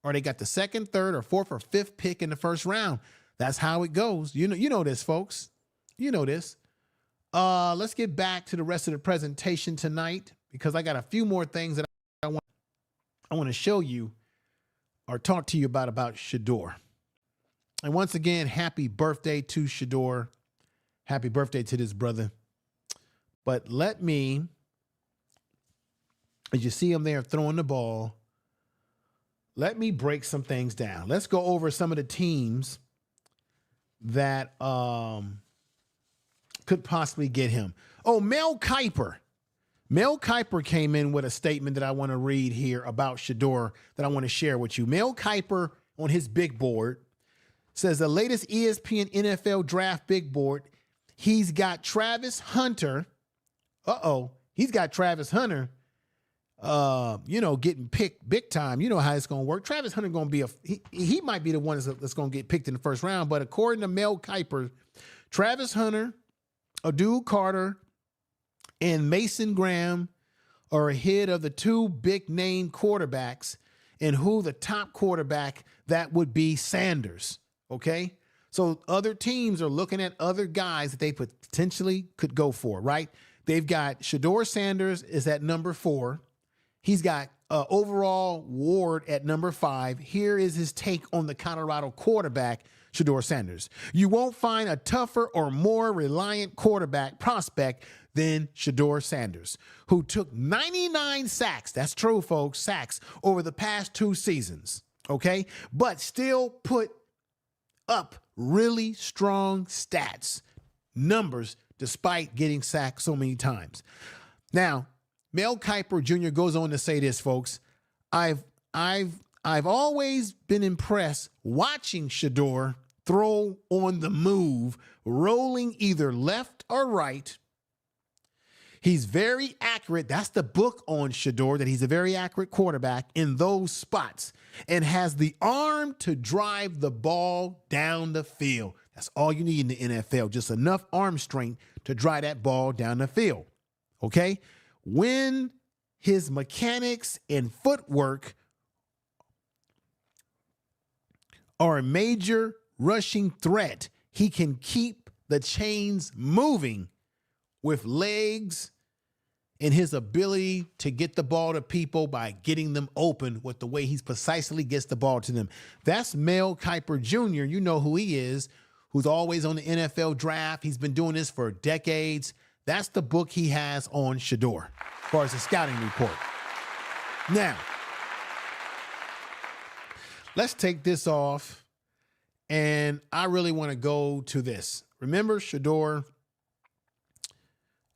or they got the second, third, or fourth, or fifth pick in the first round. That's how it goes. You know this, folks. You know this. Let's get back to the rest of the presentation tonight, because I got a few more things that I want to show you or talk to you about Shedeur. And once again, happy birthday to Shedeur. Happy birthday to this brother. But let me, as you see him there throwing the ball, let me break some things down. Let's go over some of the teams that could possibly get him. Oh, Mel Kiper. Mel Kiper came in with a statement that I want to read here about Shedeur that I want to share with you. Mel Kiper on his big board says the latest ESPN NFL draft big board, he's got Travis Hunter. He's got Travis Hunter, getting picked big time. You know how it's going to work. Travis Hunter going to be he might be the one that's going to get picked in the first round. But according to Mel Kiper, Travis Hunter, Adu Carter, and Mason Graham are ahead of the 2 big name quarterbacks, and who the top quarterback that would be Sanders. Okay. So other teams are looking at other guys that they potentially could go for, right? They've got Shedeur Sanders is at number 4. He's got overall Ward at number 5. Here is his take on the Colorado quarterback, Shedeur Sanders. You won't find a tougher or more reliant quarterback prospect than Shedeur Sanders, who took 99 sacks. That's true, folks, sacks over the past 2 seasons, okay? But still put up really strong stats, numbers, despite getting sacked so many times. Now, Mel Kiper Jr. goes on to say this, folks. I've always been impressed watching Shedeur throw on the move, rolling either left or right. He's very accurate. That's the book on Shedeur, that he's a very accurate quarterback in those spots and has the arm to drive the ball down the field. That's all you need in the NFL, just enough arm strength to drive that ball down the field, okay? When his mechanics and footwork are a major rushing threat, he can keep the chains moving with legs and his ability to get the ball to people by getting them open with the way he precisely gets the ball to them. That's Mel Kiper Jr. You know who he is, who's always on the NFL draft. He's been doing this for decades. That's the book he has on Shedeur as far as the scouting report. Now, let's take this off, and I really want to go to this. Remember Shedeur,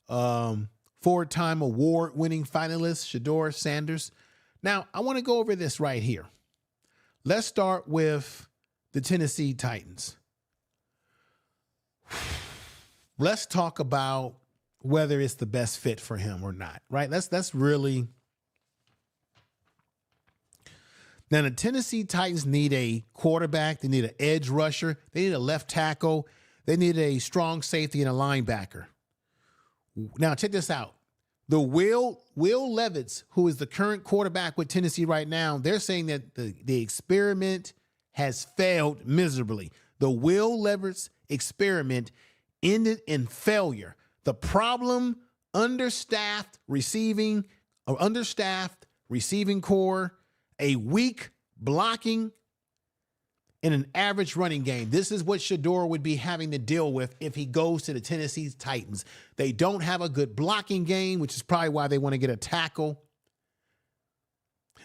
4-time award-winning finalist, Shedeur Sanders. Now, I want to go over this right here. Let's start with the Tennessee Titans. Let's talk about whether it's the best fit for him or not, right? That's really... Now, the Tennessee Titans need a quarterback. They need an edge rusher. They need a left tackle. They need a strong safety and a linebacker. Now, check this out. The Will Levis, who is the current quarterback with Tennessee right now, they're saying that the experiment has failed miserably. The Will Levis experiment ended in failure. The problem, understaffed receiving core, a weak blocking, and an average running game. This is what Shedeur would be having to deal with if he goes to the Tennessee Titans. They don't have a good blocking game, which is probably why they want to get a tackle.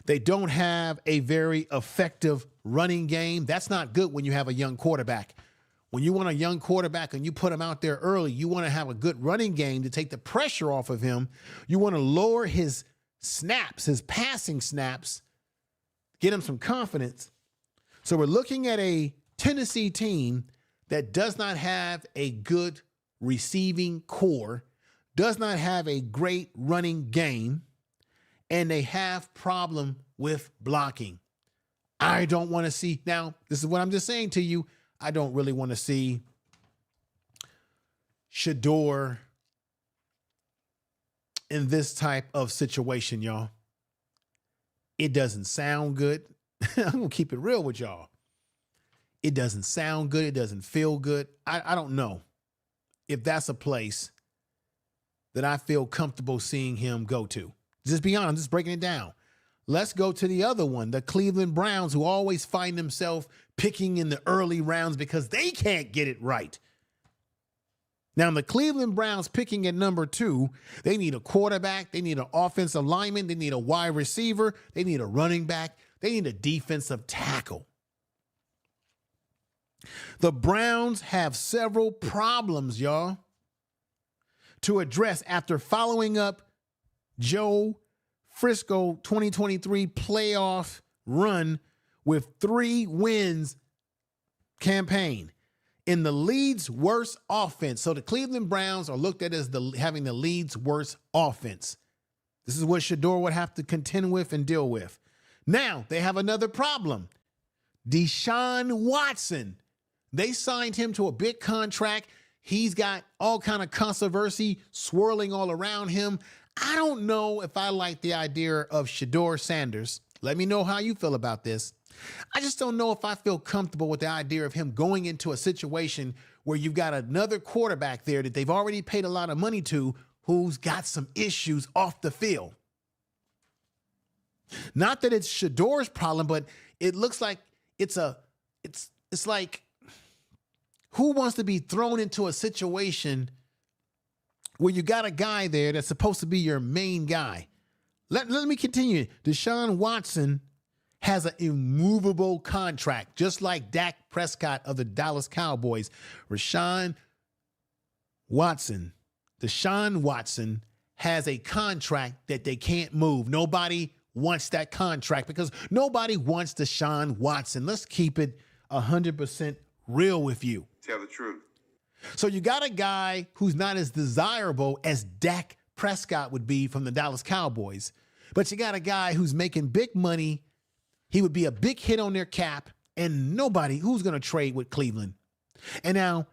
They don't have a very effective running game. That's not good when you have a young quarterback. When you want a young quarterback and you put him out there early, you want to have a good running game to take the pressure off of him. You want to lower his snaps, his passing snaps, get him some confidence. So we're looking at a Tennessee team that does not have a good receiving core, does not have a great running game, and they have problem with blocking. I don't want to see, now, this is what I'm just saying to you, I don't really want to see Shedeur in this type of situation, y'all. It doesn't sound good. I'm going to keep it real with y'all. It doesn't sound good. It doesn't feel good. I don't know if that's a place that I feel comfortable seeing him go to. Just be honest, just breaking it down. Let's go to the other one, the Cleveland Browns, who always find themselves picking in the early rounds because they can't get it right. Now, the Cleveland Browns picking at number 2, they need a quarterback, they need an offensive lineman, they need a wide receiver, they need a running back, they need a defensive tackle. The Browns have several problems, y'all, to address after following up Joe Frisco 2023 playoff run with 3 wins campaign in the league's worst offense. So the Cleveland Browns are looked at as having the league's worst offense. This is what Shedeur would have to contend with and deal with. Now, they have another problem. Deshaun Watson. They signed him to a big contract. He's got all kind of controversy swirling all around him. I don't know if I like the idea of Shedeur Sanders. Let me know how you feel about this. I just don't know if I feel comfortable with the idea of him going into a situation where you've got another quarterback there that they've already paid a lot of money to who's got some issues off the field. Not that it's Shedeur's problem, but it looks like it's like who wants to be thrown into a situation where you got a guy there that's supposed to be your main guy. Let me continue. Deshaun Watson has an immovable contract, just like Dak Prescott of the Dallas Cowboys. Deshaun Watson has a contract that they can't move. Nobody wants that contract because nobody wants Deshaun Watson. Let's keep it 100% real with you. Tell the truth. So you got a guy who's not as desirable as Dak Prescott would be from the Dallas Cowboys, but you got a guy who's making big money. He would be a big hit on their cap, and nobody who's going to trade with Cleveland. And now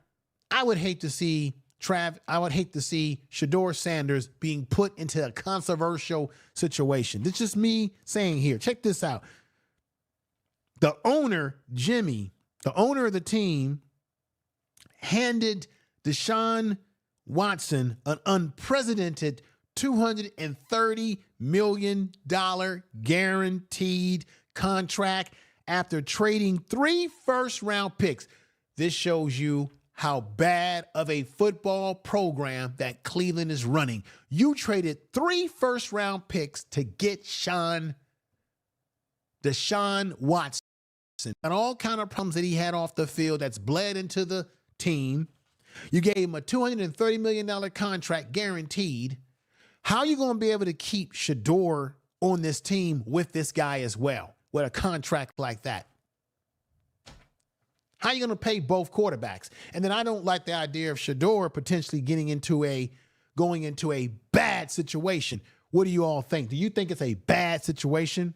I would hate to see Shedeur Sanders being put into a controversial situation. This is just me saying here. Check this out. The owner, Jimmy, the owner of the team, handed Deshaun Watson an unprecedented $230 million guaranteed contract after trading 3 first-round picks. This shows you how bad of a football program that Cleveland is running. You traded 3 first-round picks to get Deshaun Watson and all kind of problems that he had off the field that's bled into the team. You gave him a $230 million contract guaranteed. How are you going to be able to keep Shedeur on this team with this guy as well, with a contract like that? How are you going to pay both quarterbacks? And then I don't like the idea of Shedeur potentially going into a bad situation. What do you all think? Do you think it's a bad situation?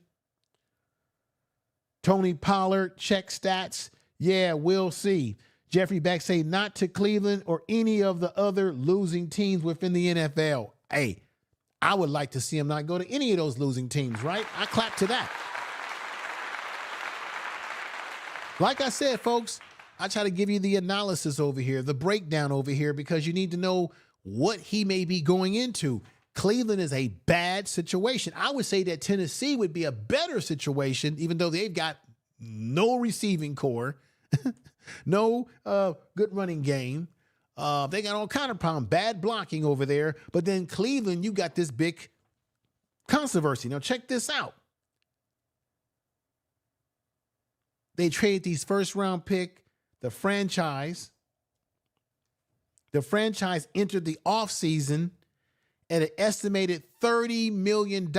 Tony Pollard, check stats. Yeah, we'll see. Jeffrey Beck say not to Cleveland or any of the other losing teams within the NFL. Hey, I would like to see him not go to any of those losing teams, right? I clap to that. Like I said, folks, I try to give you the analysis over here, the breakdown over here, because you need to know what he may be going into. Cleveland is a bad situation. I would say that Tennessee would be a better situation, even though they've got no receiving core, no good running game. They got all kind of problems, bad blocking over there. But then Cleveland, you got this big controversy. Now check this out. They traded these first-round pick, the franchise entered the offseason at an estimated $30 million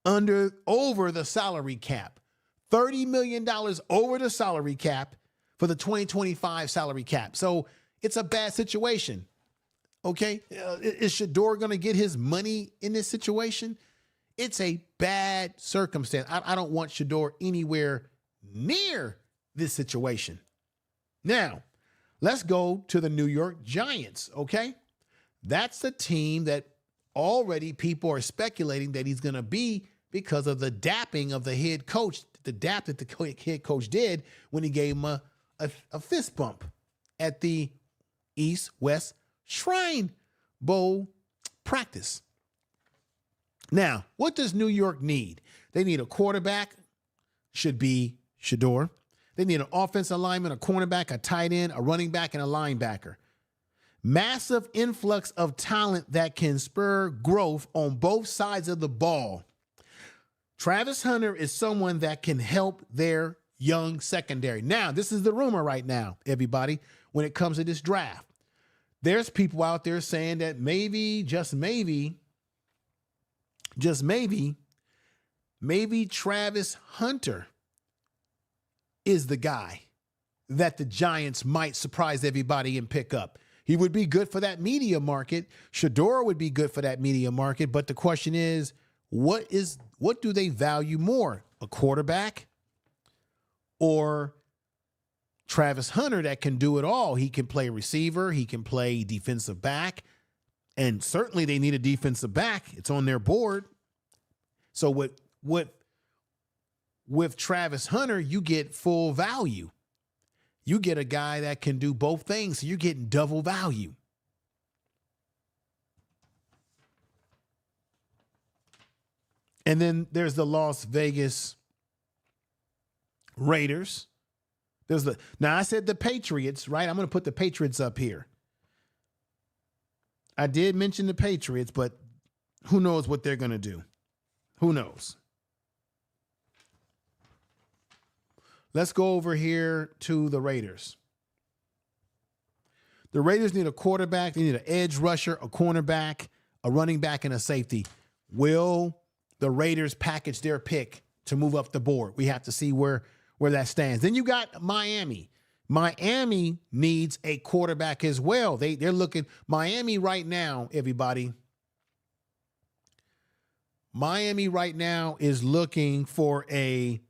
over the salary cap. $30 million over the salary cap for the 2025 salary cap. So it's a bad situation. Okay? Is Shedeur going to get his money in this situation? It's a bad circumstance. I don't want Shedeur anywhere near this situation. Now, let's go to the New York Giants, okay? That's the team that already people are speculating that he's going to be because of the dapping of the head coach, the dap that the head coach did when he gave him a fist bump at the East-West Shrine Bowl practice. Now, what does New York need? They need a quarterback, should be Shedeur. They need an offensive lineman, a cornerback, a tight end, a running back, and a linebacker. Massive influx of talent that can spur growth on both sides of the ball. Travis Hunter is someone that can help their young secondary. Now, this is the rumor right now, everybody, when it comes to this draft. There's people out there saying that maybe, just maybe Travis Hunter is the guy that the Giants might surprise everybody and pick up. He would be good for that media market. Shedeur would be good for that media market. But the question is, what do they value more? A quarterback or Travis Hunter that can do it all? He can play receiver. He can play defensive back. And certainly they need a defensive back. It's on their board. So what with Travis Hunter, you get full value. You get a guy that can do both things, so you're getting double value. And then there's the Las Vegas Raiders. Now I said the Patriots, right? I'm going to put the Patriots up here. I did mention the Patriots, but who knows what they're going to do? Who knows? Let's go over here to the Raiders. The Raiders need a quarterback. They need an edge rusher, a cornerback, a running back, and a safety. Will the Raiders package their pick to move up the board? We have to see where that stands. Then you got Miami. Miami needs a quarterback as well. They're looking. Miami right now, everybody. Miami right now is looking for a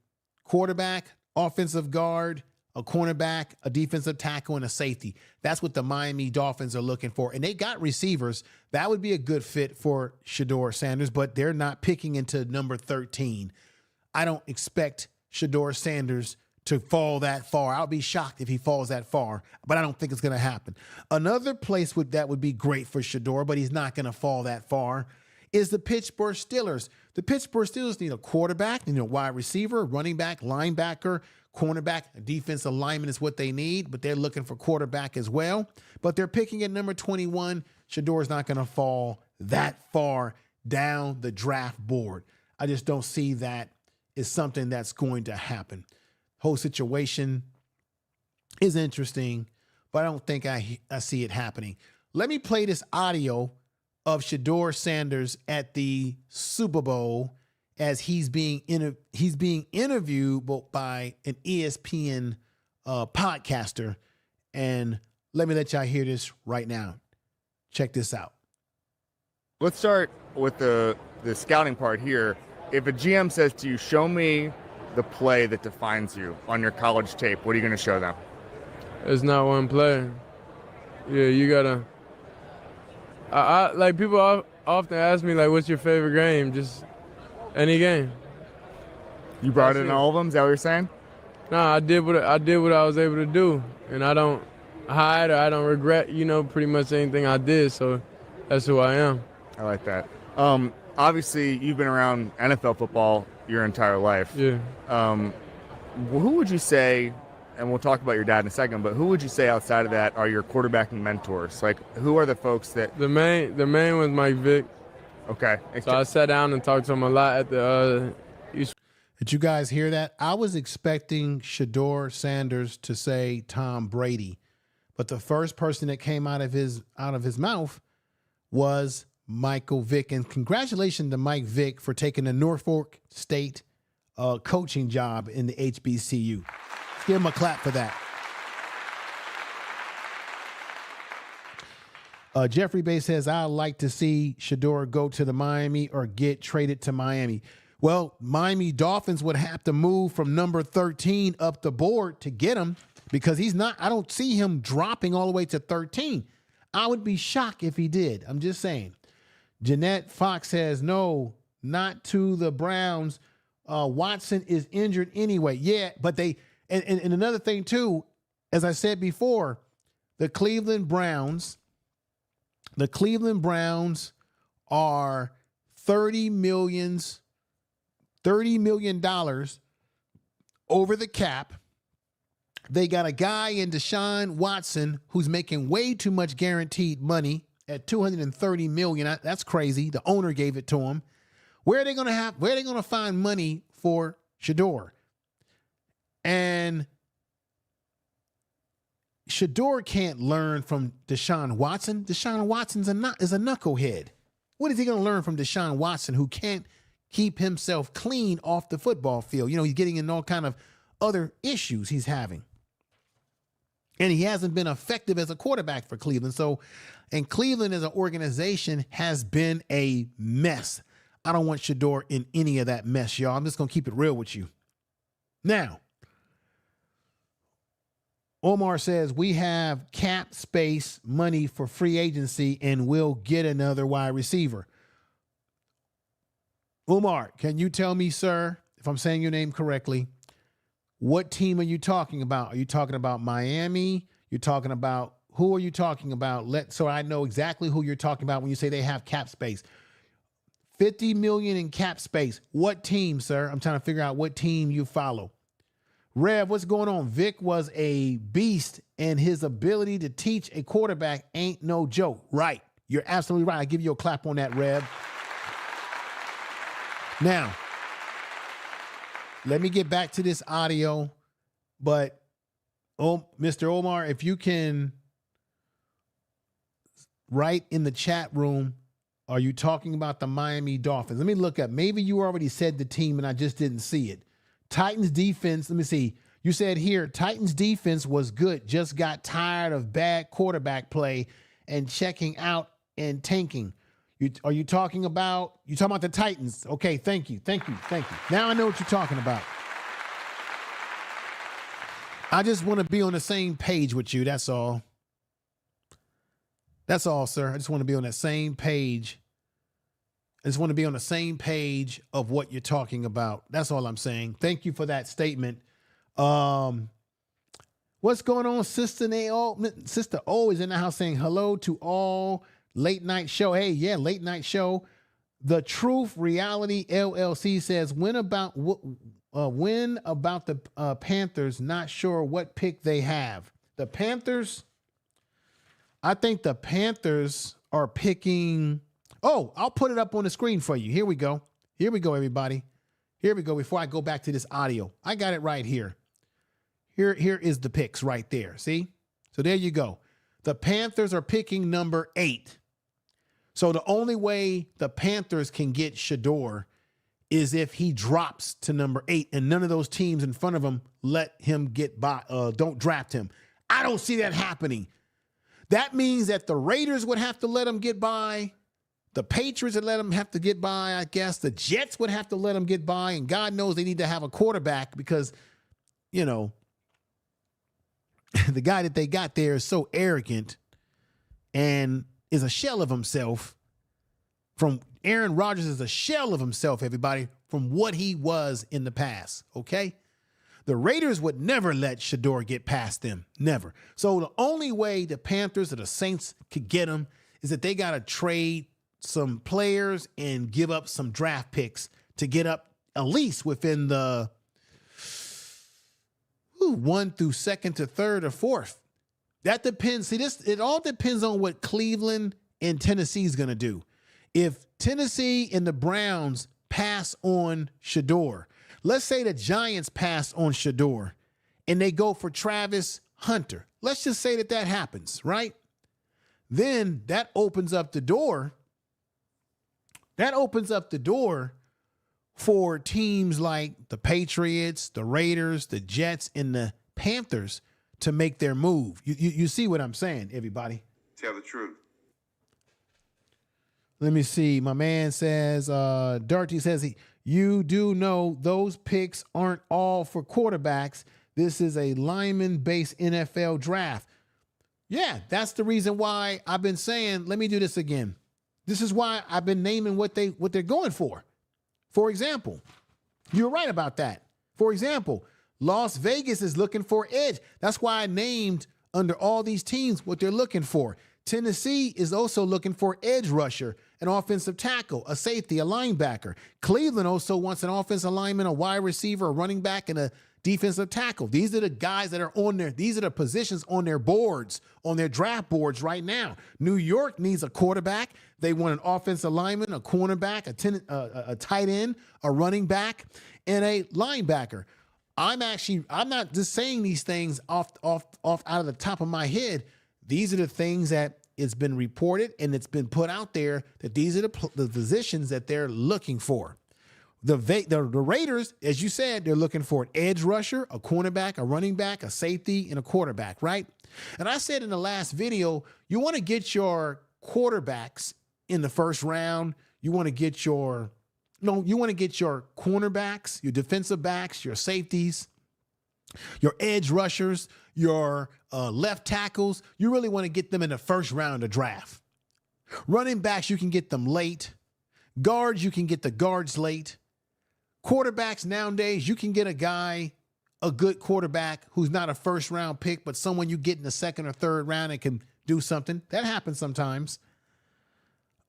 quarterback, offensive guard, a cornerback, a defensive tackle, and a safety. That's what the Miami Dolphins are looking for. And they got receivers. That would be a good fit for Shedeur Sanders, but they're not picking into number 13. I don't expect Shedeur Sanders to fall that far. I'll be shocked if he falls that far, but I don't think it's going to happen. Another place that would be great for Shedeur, but he's not going to fall that far, is the Pittsburgh Steelers. The Pittsburgh Steelers need a quarterback, a wide receiver, running back, linebacker, cornerback, a defensive lineman is what they need, but they're looking for quarterback as well. But they're picking at number 21. Shedeur is not going to fall that far down the draft board. I just don't see that is something that's going to happen. Whole situation is interesting, but I don't think I see it happening. Let me play this audio of Shedeur Sanders at the Super Bowl as he's being interviewed by an ESPN podcaster. And let me let y'all hear this right now. Check this out. Let's start with the scouting part here. If a GM says to you, show me the play that defines you on your college tape, what are you going to show them? It's not one play. Yeah, you got to. I like, people often ask me, like, what's your favorite game? Just any game. You brought in all of them? Is that what you're saying? Nah, I did what I was able to do, and I don't hide or I don't regret, pretty much anything I did. So that's who I am. I like that. Obviously, you've been around NFL football your entire life. Yeah. Who would you say, and we'll talk about your dad in a second, but who would you say outside of that are your quarterbacking mentors? Like, who are the folks that... The main was Mike Vick. Okay. So I sat down and talked to him a lot at the... Did you guys hear that? I was expecting Shedeur Sanders to say Tom Brady, but the first person that came out of his mouth was Michael Vick. And congratulations to Mike Vick for taking the Norfolk State coaching job in the HBCU. Let's give him a clap for that. Jeffrey Bay says, I'd like to see Shedeur go to the Miami or get traded to Miami. Well, Miami Dolphins would have to move from number 13 up the board to get him, because I don't see him dropping all the way to 13. I would be shocked if he did. I'm just saying. Jeanette Fox says, no, not to the Browns. Watson is injured anyway. Yeah, but and another thing too, as I said before, the Cleveland Browns are $30 million over the cap. They got a guy in Deshaun Watson who's making way too much guaranteed money at $230 million. That's crazy. The owner gave it to him. Where are they going to find money for Shedeur? And Shedeur can't learn from Deshaun Watson. Deshaun Watson's is a knucklehead. What is he going to learn from Deshaun Watson, who can't keep himself clean off the football field? He's getting in all kind of other issues he's having. And he hasn't been effective as a quarterback for Cleveland. And Cleveland as an organization has been a mess. I don't want Shedeur in any of that mess, y'all. I'm just going to keep it real with you. Now, Omar says, we have cap space money for free agency and we'll get another wide receiver. Omar, can you tell me, sir, if I'm saying your name correctly, what team are you talking about? Are you talking about Miami? You're talking about, who are you talking about? So I know exactly who you're talking about when you say they have cap space. $50 million in cap space. What team, sir? I'm trying to figure out what team you follow. Rev, what's going on? Vic was a beast, and his ability to teach a quarterback ain't no joke. Right. You're absolutely right. I give you a clap on that, Rev. Now, let me get back to this audio, but Mr. Omar, if you can write in the chat room, are you talking about the Miami Dolphins? Let me look up. Maybe you already said the team and I just didn't see it. Titans defense, let me see. You said here, Titans defense was good, just got tired of bad quarterback play and checking out and tanking. Are you talking about the Titans? Okay, thank you. Now I know what you're talking about. I just want to be on the same page with you, that's all. That's all, sir. I just want to be on that same page. I just want to be on the same page of what you're talking about. That's all I'm saying. Thank you for that statement. What's going on, Sister Sister O is in the house saying hello to all. Late night show. Hey, yeah, late night show. The Truth Reality LLC says, when about the Panthers? Not sure what pick they have. The Panthers, I think the Panthers are picking. Oh, I'll put it up on the screen for you. Here we go. Here we go, everybody. Here we go. Before I go back to this audio, I got it right here. Here is the picks right there. See? So there you go. The Panthers are picking number 8. So the only way the Panthers can get Shedeur is if he drops to number 8 and none of those teams in front of him let him get by, don't draft him. I don't see that happening. That means that the Raiders would have to let him get by. The Patriots would let him have to get by, I guess. The Jets would have to let him get by. And God knows they need to have a quarterback because, you know, the guy that they got there is so arrogant and is a shell of himself. From Aaron Rodgers is a shell of himself, everybody, from what he was in the past, okay? The Raiders would never let Shedeur get past them, never. So the only way the Panthers or the Saints could get him is that they got to trade some players and give up some draft picks to get up at least within the 1 through 2nd to 3rd or 4th. That depends. See, it all depends on what Cleveland and Tennessee is going to do. If Tennessee and the Browns pass on Shedeur, let's say the Giants pass on Shedeur and they go for Travis Hunter. Let's just say that happens, right? Then that opens up the door. That opens up the door for teams like the Patriots, the Raiders, the Jets, and the Panthers to make their move. You see what I'm saying, everybody? Tell the truth. Let me see. My man says, Darty says, you do know those picks aren't all for quarterbacks. This is a lineman-based NFL draft. Yeah, that's the reason why I've been saying, let me do this again. This is why I've been naming what they're going for. For example, you're right about that. For example, Las Vegas is looking for edge. That's why I named under all these teams what they're looking for. Tennessee is also looking for edge rusher, an offensive tackle, a safety, a linebacker. Cleveland also wants an offensive lineman, a wide receiver, a running back, and a defensive tackle. These are the guys that are on there. These are the positions on their boards, on their draft boards right now. New York needs a quarterback. They want an offensive lineman, a cornerback, a tight end, a running back, and a linebacker. I'm not just saying these things off out of the top of my head. These are the things that it's been reported and it's been put out there that these are the positions that they're looking for. The Raiders, as you said, they're looking for an edge rusher, a cornerback, a running back, a safety, and a quarterback, right? And I said in the last video, you want to get your quarterbacks in the first round. You want to get your cornerbacks, your defensive backs, your safeties, your edge rushers, your left tackles. You really want to get them in the first round of draft. Running backs, you can get them late. Guards, you can get the guards late. quarterbacks nowadays, you can get a guy, a good quarterback who's not a first-round pick, but someone you get in the second or third round and can do something. That happens sometimes.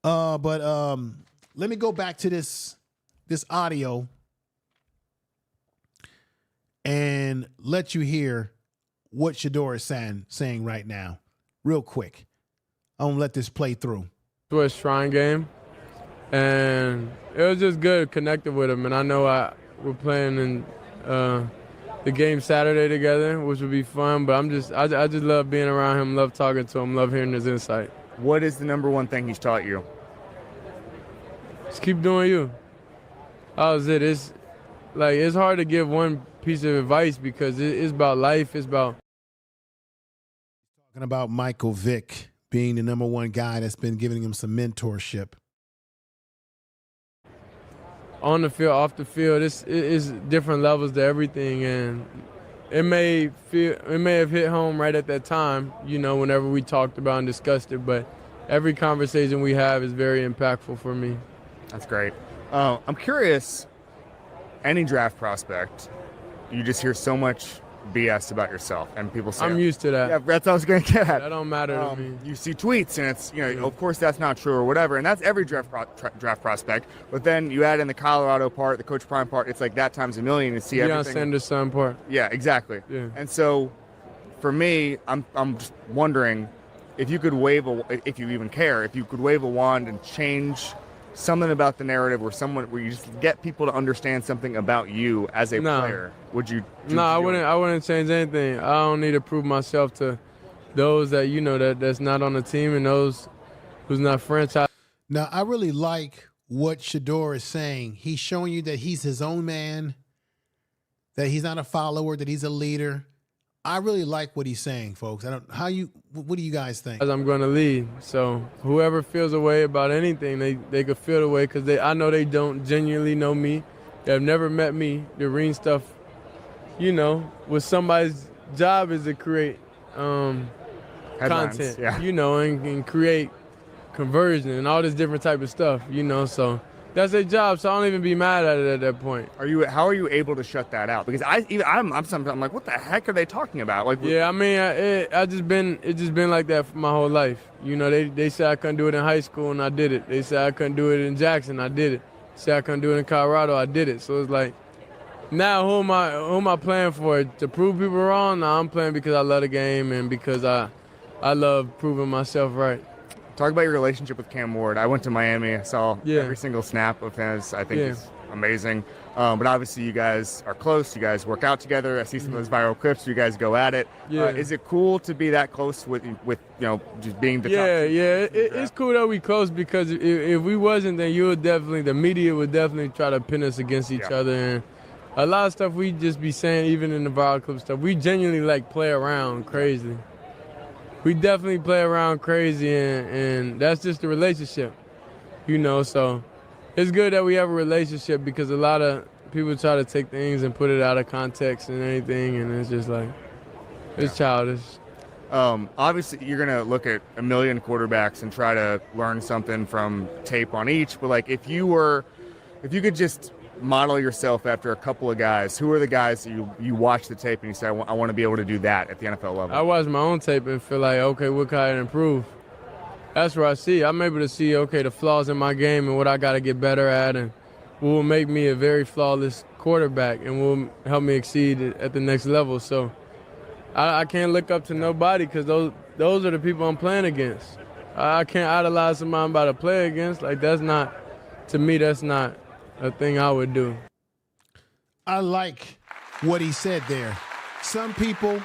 But let me go back to this audio and let you hear what Shedeur is saying right now, real quick. I'm going to let this play through. It was a shrine game, and it was just good connecting with him. And I know we're playing in the game Saturday together, which would be fun. But I just love being around him, love talking to him, love hearing his insight. What is the number one thing he's taught you? Just keep doing you. That was it. It's hard to give one piece of advice because it's about life. It's about talking about Michael Vick being the number one guy that's been giving him some mentorship. On the field, off the field, it's different levels to everything, and it may have hit home right at that time, whenever we talked about and discussed it, but every conversation we have is very impactful for me. That's great. I'm curious, any draft prospect, you just hear so much BS about yourself, and people say, I'm used to that. Yeah, that's what I was going to get at. That don't matter to me. You see tweets, and it's, of course that's not true or whatever, and that's every draft prospect. But then you add in the Colorado part, the Coach Prime part, it's like that times a million. You see everything. Deion Sanders' son part. Yeah, exactly. Yeah. And so, for me, I'm just wondering if you could if you even care, if you could wave a wand and change something about the narrative where you just get people to understand something about you as a player, would you? No, I wouldn't change anything. I don't need to prove myself to those that that's not on the team and those who's not franchise. Now, I really like what Shedeur is saying. He's showing you that he's his own man, that he's not a follower, that he's a leader. I really like what he's saying, folks. What do you guys think? I'm going to lead. So whoever feels a way about anything, they could feel the way because I know they don't genuinely know me. They have never met me. The ring stuff, with somebody's job is to create content, and create conversion and all this different type of stuff, so that's their job, so I don't even be mad at it at that point. How are you able to shut that out? Because I'm sometimes like, what the heck are they talking about? Like, yeah, I mean, it's just been like that for my whole life. They said I couldn't do it in high school, and I did it. They said I couldn't do it in Jackson, I did it. They said I couldn't do it in Colorado, I did it. So it's like, now who am I playing for? To prove people wrong? No, I'm playing because I love the game and because I love proving myself right. Talk about your relationship with Cam Ward. I went to Miami. I saw every single snap of his. I think he's amazing. But obviously you guys are close. You guys work out together. I see some of those viral clips. You guys go at it. Yeah. Is it cool to be that close with just being the top? Yeah. It's cool that we close because if we wasn't, then the media would definitely try to pin us against each other. And a lot of stuff we just be saying, even in the viral clip stuff, we genuinely play around crazy. We definitely play around crazy, and that's just the relationship, so it's good that we have a relationship because a lot of people try to take things and put it out of context and anything, and it's just it's childish. Obviously, you're going to look at a million quarterbacks and try to learn something from tape on each, but if you could just model yourself after a couple of guys, who are the guys that you watch the tape and you say, I want to be able to do that at the NFL level? I watch my own tape and feel like, okay, what can I improve? That's where I see. I'm able to see, okay, the flaws in my game and what I got to get better at and what will make me a very flawless quarterback and will help me exceed at the next level. So I can't look up to nobody because those are the people I'm playing against. I can't idolize somebody I'm about to play against. That's not a thing I would do. I like what he said there. Some people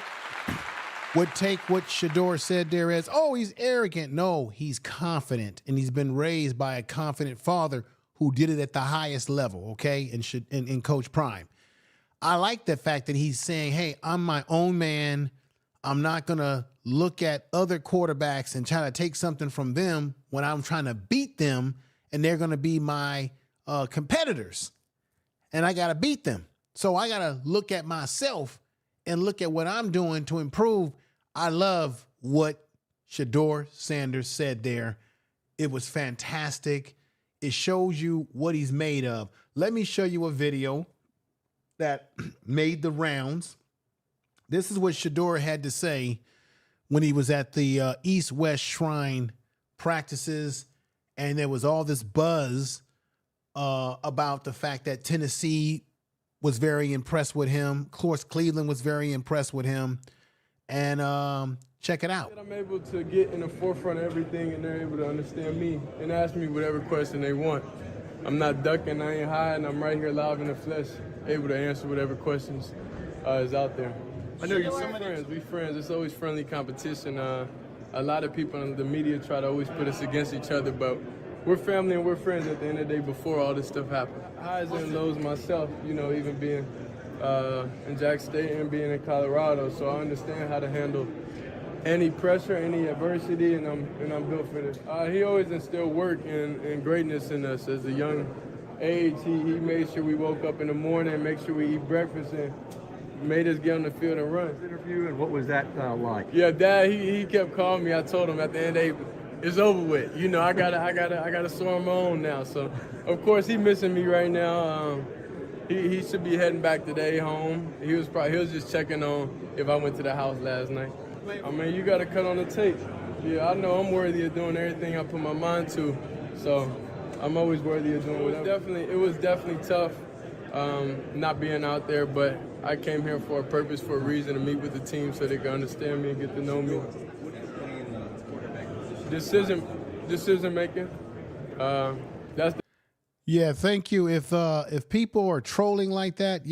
would take what Shedeur said there as, oh, he's arrogant. No, he's confident, and he's been raised by a confident father who did it at the highest level, okay, in Coach Prime. I like the fact that he's saying, hey, I'm my own man. I'm not going to look at other quarterbacks and try to take something from them when I'm trying to beat them, and they're going to be my competitors, and I got to beat them. So I got to look at myself and look at what I'm doing to improve. I love what Shedeur Sanders said there. It was fantastic. It shows you what he's made of. let me show you a video that made the rounds. This is what Shedeur had to say when he was at the East-West Shrine practices, and there was all this buzz about the fact that Tennessee was very impressed with him. Of course, Cleveland was very impressed with him. And check it out. I'm able to get in the forefront of everything, and they're able to understand me and ask me whatever question they want. I'm not ducking, I ain't hiding, I'm right here live in the flesh, able to answer whatever questions is out there. I know you're friends. We friends. It's always friendly competition. A lot of people in the media try to always put us against each other, but we're family and we're friends at the end of the day before all this stuff happened. Highs and lows myself, you know, even being in Jack State and being in Colorado, so I understand how to handle any pressure, any adversity, and I'm built for this. He always instilled work and greatness in us as a young age. He made sure we woke up in the morning, make sure we eat breakfast, and made us get on the field and run. Interview, and what was that like? Yeah, Dad, he kept calling me. I told him at the end of the day, it's over with. You know, I gotta soar on my own now. So, of course, he missing me right now. He should be heading back today home. He was just checking on if I went to the house last night. I mean, you got to cut on the tape. Yeah, I know I'm worthy of doing everything I put my mind to, so I'm always worthy of doing it. Was definitely tough not being out there, but I came here for a purpose, for a reason, to meet with the team so they can understand me and get to know me. Decision making. Yeah, thank you. If people are trolling like that,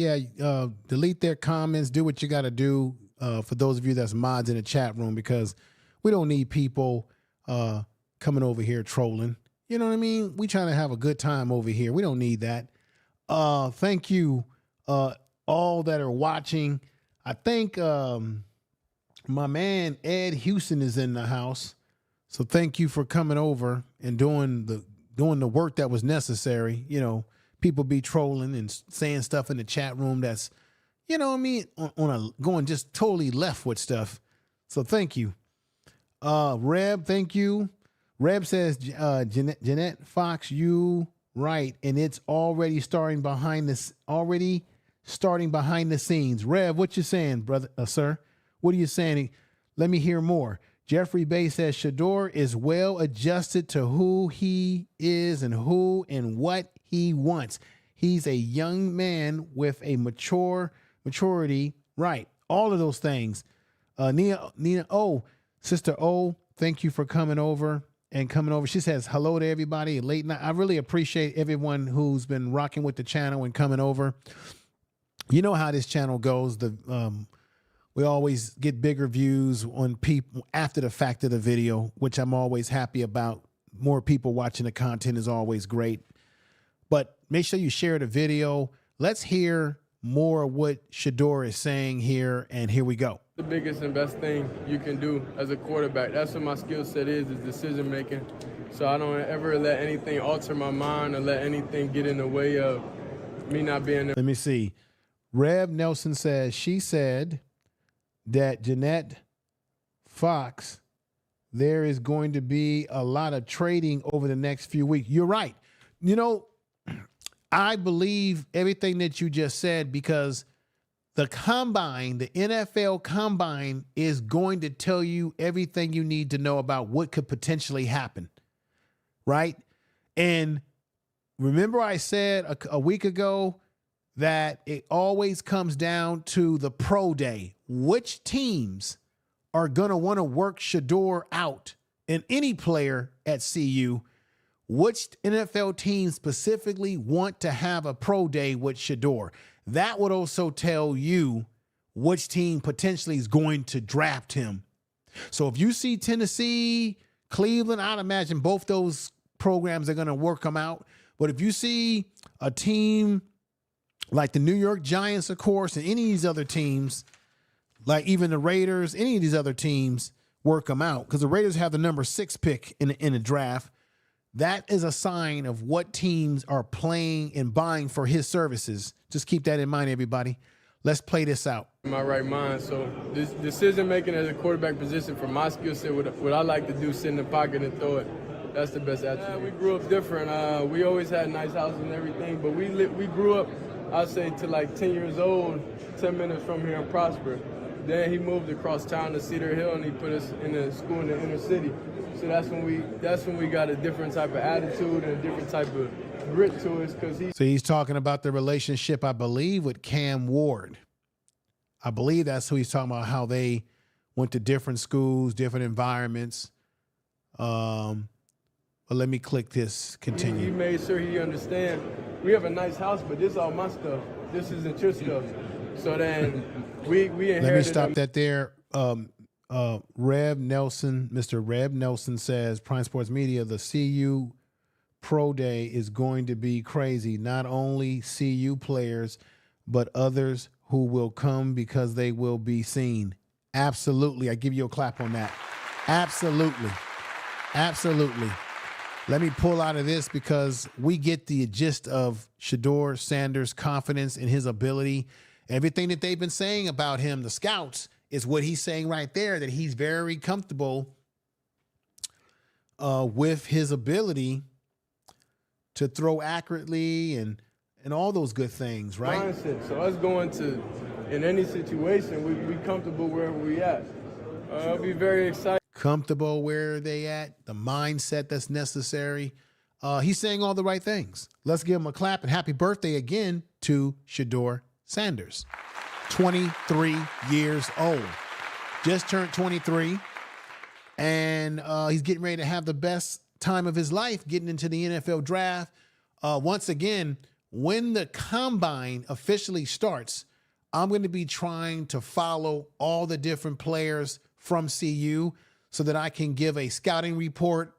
delete their comments. Do what you got to do. For those of you that's mods in the chat room, because we don't need people coming over here trolling. You know what I mean? We trying to have a good time over here. We don't need that. Thank you, all that are watching. I think my man Ed Houston is in the house, so thank you for coming over and doing the work that was necessary. You know, people be trolling and saying stuff in the chat room that's, you know what I mean, going just totally left with stuff. So thank you. Reb, thank you. Reb says, Jeanette Fox, you right, and it's already starting behind the scenes. Reb, what you saying, brother, sir? What are you saying? Let me hear more. Jeffrey Bay says Shedeur is well adjusted to who he is and who and what he wants. He's a young man with a maturity, right? All of those things. Nina O, Sister O, thank you for coming over. She says hello to everybody late night. I really appreciate everyone who's been rocking with the channel and coming over. You know how this channel goes. We always get bigger views on people after the fact of the video, which I'm always happy about. More people watching the content is always great. But make sure you share the video. Let's hear more of what Shedeur is saying here, and here we go. The biggest and best thing you can do as a quarterback. That's what my skill set is decision making. So I don't ever let anything alter my mind or let anything get in the way of me not being there. Let me see. Rev Nelson says, she said that Jeanette Fox, there is going to be a lot of trading over the next few weeks. You're right. You know, I believe everything that you just said, because the combine, the NFL combine, is going to tell you everything you need to know about what could potentially happen, right? And remember I said a week ago that it always comes down to the pro day. Which teams are going to want to work Shedeur out, and any player at CU? Which NFL teams specifically want to have a pro day with Shedeur? That would also tell you which team potentially is going to draft him. So if you see Tennessee, Cleveland, I'd imagine both those programs are going to work him out. But if you see a team like the New York Giants, of course, and any of these other teams, like even the Raiders, any of these other teams work him out, because the Raiders have the number 6 pick in the draft. That is a sign of what teams are playing and buying for his services. Just keep that in mind, everybody. Let's play this out. In my right mind. So this decision making as a quarterback position for my skill set, what I like to do, sit in the pocket and throw it. That's the best attribute. We grew up different. We always had nice houses and everything, but we grew up, I'd say, to like 10 years old, 10 minutes from here in Prosper. Then he moved across town to Cedar Hill, and he put us in a school in the inner city. So that's when we got a different type of attitude and a different type of grit to us. So he's talking about the relationship, I believe, with Cam Ward. I believe that's who he's talking about, how they went to different schools, different environments. But let me click this, continue. He made sure he understand, we have a nice house, but this is all my stuff. This isn't your stuff. So then we inherited. Let me stop that there. Rev Nelson, Mr. Rev Nelson says, Prime Sports Media, the CU Pro Day is going to be crazy. Not only CU players, but others who will come because they will be seen. Absolutely. I give you a clap on that. Absolutely. Absolutely. Let me pull out of this because we get the gist of Shedeur Sanders' confidence in his ability. Everything that they've been saying about him, the scouts, is what he's saying right there, that he's very comfortable with his ability to throw accurately and all those good things, right? Mindset. So us going to, in any situation, we comfortable wherever we at. I'll be very excited. Comfortable where they at, the mindset that's necessary. He's saying all the right things. Let's give him a clap and happy birthday again to Shedeur Sanders. 23 years old. Just turned 23. And he's getting ready to have the best time of his life getting into the NFL draft. Once again, when the combine officially starts, I'm going to be trying to follow all the different players from CU so that I can give a scouting report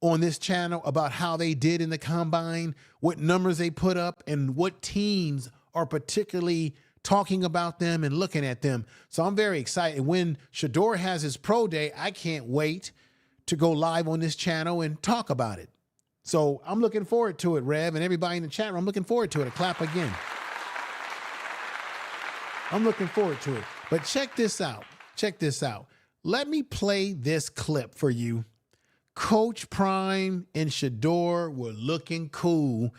on this channel about how they did in the combine, what numbers they put up, and what teams are particularly talking about them and looking at them. So I'm very excited. When Shedeur has his pro day, I can't wait to go live on this channel and talk about it. So I'm looking forward to it, Rev, and everybody in the chat room, I'm looking forward to it. A clap again. I'm looking forward to it. But check this out. Check this out. Let me play this clip for you. Coach Prime and Shedeur were looking cool.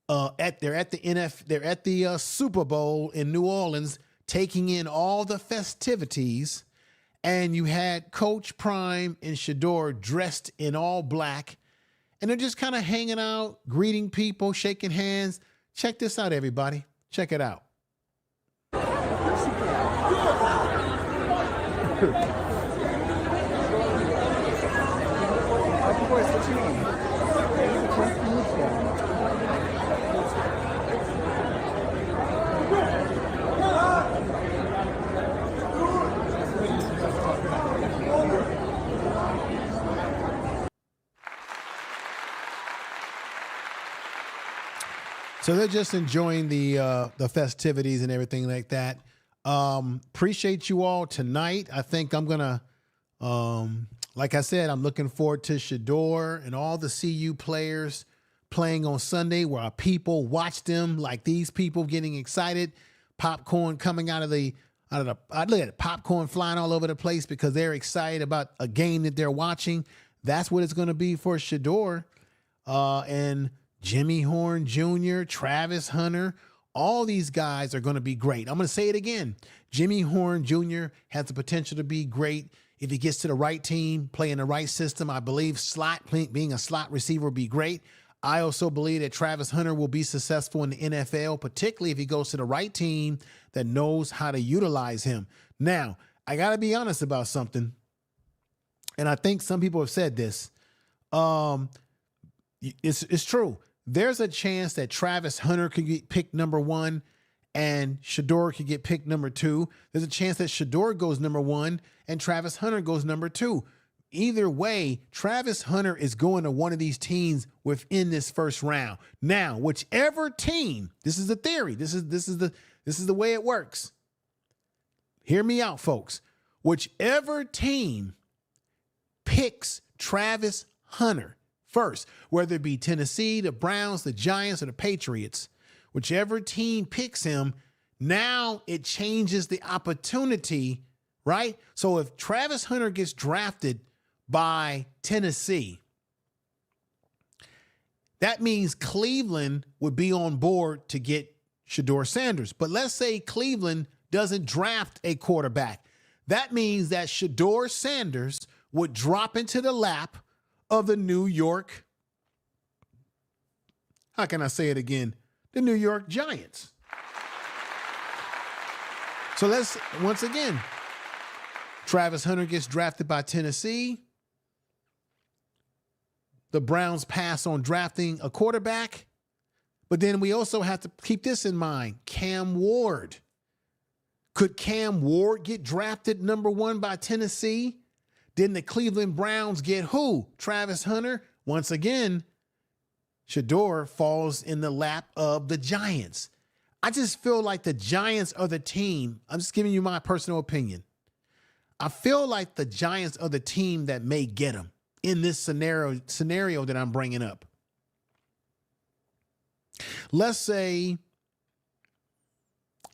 They're at the Super Bowl in New Orleans, taking in all the festivities, and you had Coach Prime and Shedeur dressed in all black, and they're just kind of hanging out, greeting people, shaking hands. Check this out, everybody. Check it out. So they're just enjoying the festivities and everything like that. Appreciate you all tonight. I think I'm gonna, like I said, I'm looking forward to Shedeur and all the CU players playing on Sunday, where our people watch them like these people getting excited. Popcorn coming out of the I look at it, popcorn flying all over the place because they're excited about a game that they're watching. That's what it's going to be for Shedeur and Jimmy Horn Jr., Travis Hunter. All these guys are going to be great. I'm going to say it again. Jimmy Horn Jr. has the potential to be great if he gets to the right team, playing the right system. I believe being a slot receiver will be great. I also believe that Travis Hunter will be successful in the NFL, particularly if he goes to the right team that knows how to utilize him. Now, I got to be honest about something, and I think some people have said this. It's true. There's a chance that Travis Hunter could get picked number 1 and Shedeur could get picked number 2. There's a chance that Shedeur goes number 1 and Travis Hunter goes number 2. Either way, Travis Hunter is going to one of these teams within this first round. Now, whichever team, this is the theory. This is the way it works. Hear me out, folks. Whichever team picks Travis Hunter first, whether it be Tennessee, the Browns, the Giants, or the Patriots, whichever team picks him, now it changes the opportunity, right? So if Travis Hunter gets drafted by Tennessee, That means Cleveland would be on board to get Shedeur Sanders. But let's say Cleveland doesn't draft a quarterback. That means that Shedeur Sanders would drop into the lap of the New York, how can I say it again? The New York Giants. So let's, once again, Travis Hunter gets drafted by Tennessee. The Browns pass on drafting a quarterback. But then we also have to keep this in mind. Cam Ward. Could Cam Ward get drafted number 1 by Tennessee? Then the Cleveland Browns get who? Travis Hunter. Once again, Shedeur falls in the lap of the Giants. I just feel like the Giants are the team. I'm just giving you my personal opinion. I feel like the Giants are the team that may get him in this scenario that I'm bringing up. Let's say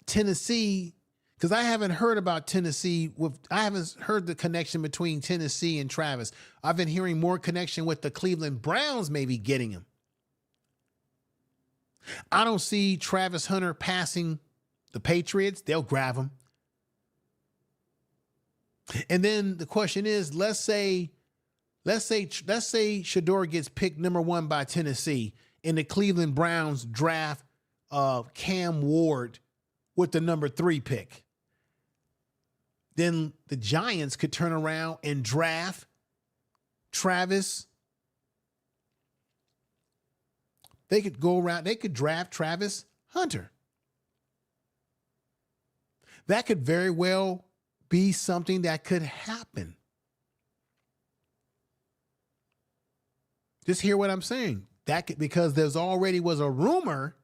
Tennessee, because I haven't heard about Tennessee. I haven't heard the connection between Tennessee and Travis. I've been hearing more connection with the Cleveland Browns maybe getting him. I don't see Travis Hunter passing the Patriots. They'll grab him. And then the question is, let's say Shedeur gets picked number 1 by Tennessee, and the Cleveland Browns draft Cam Ward with the number 3 pick. Then the Giants could turn around and draft Travis. They could go around, they could draft Travis Hunter. That could very well be something that could happen. Just hear what I'm saying. That could, because there's already was a rumor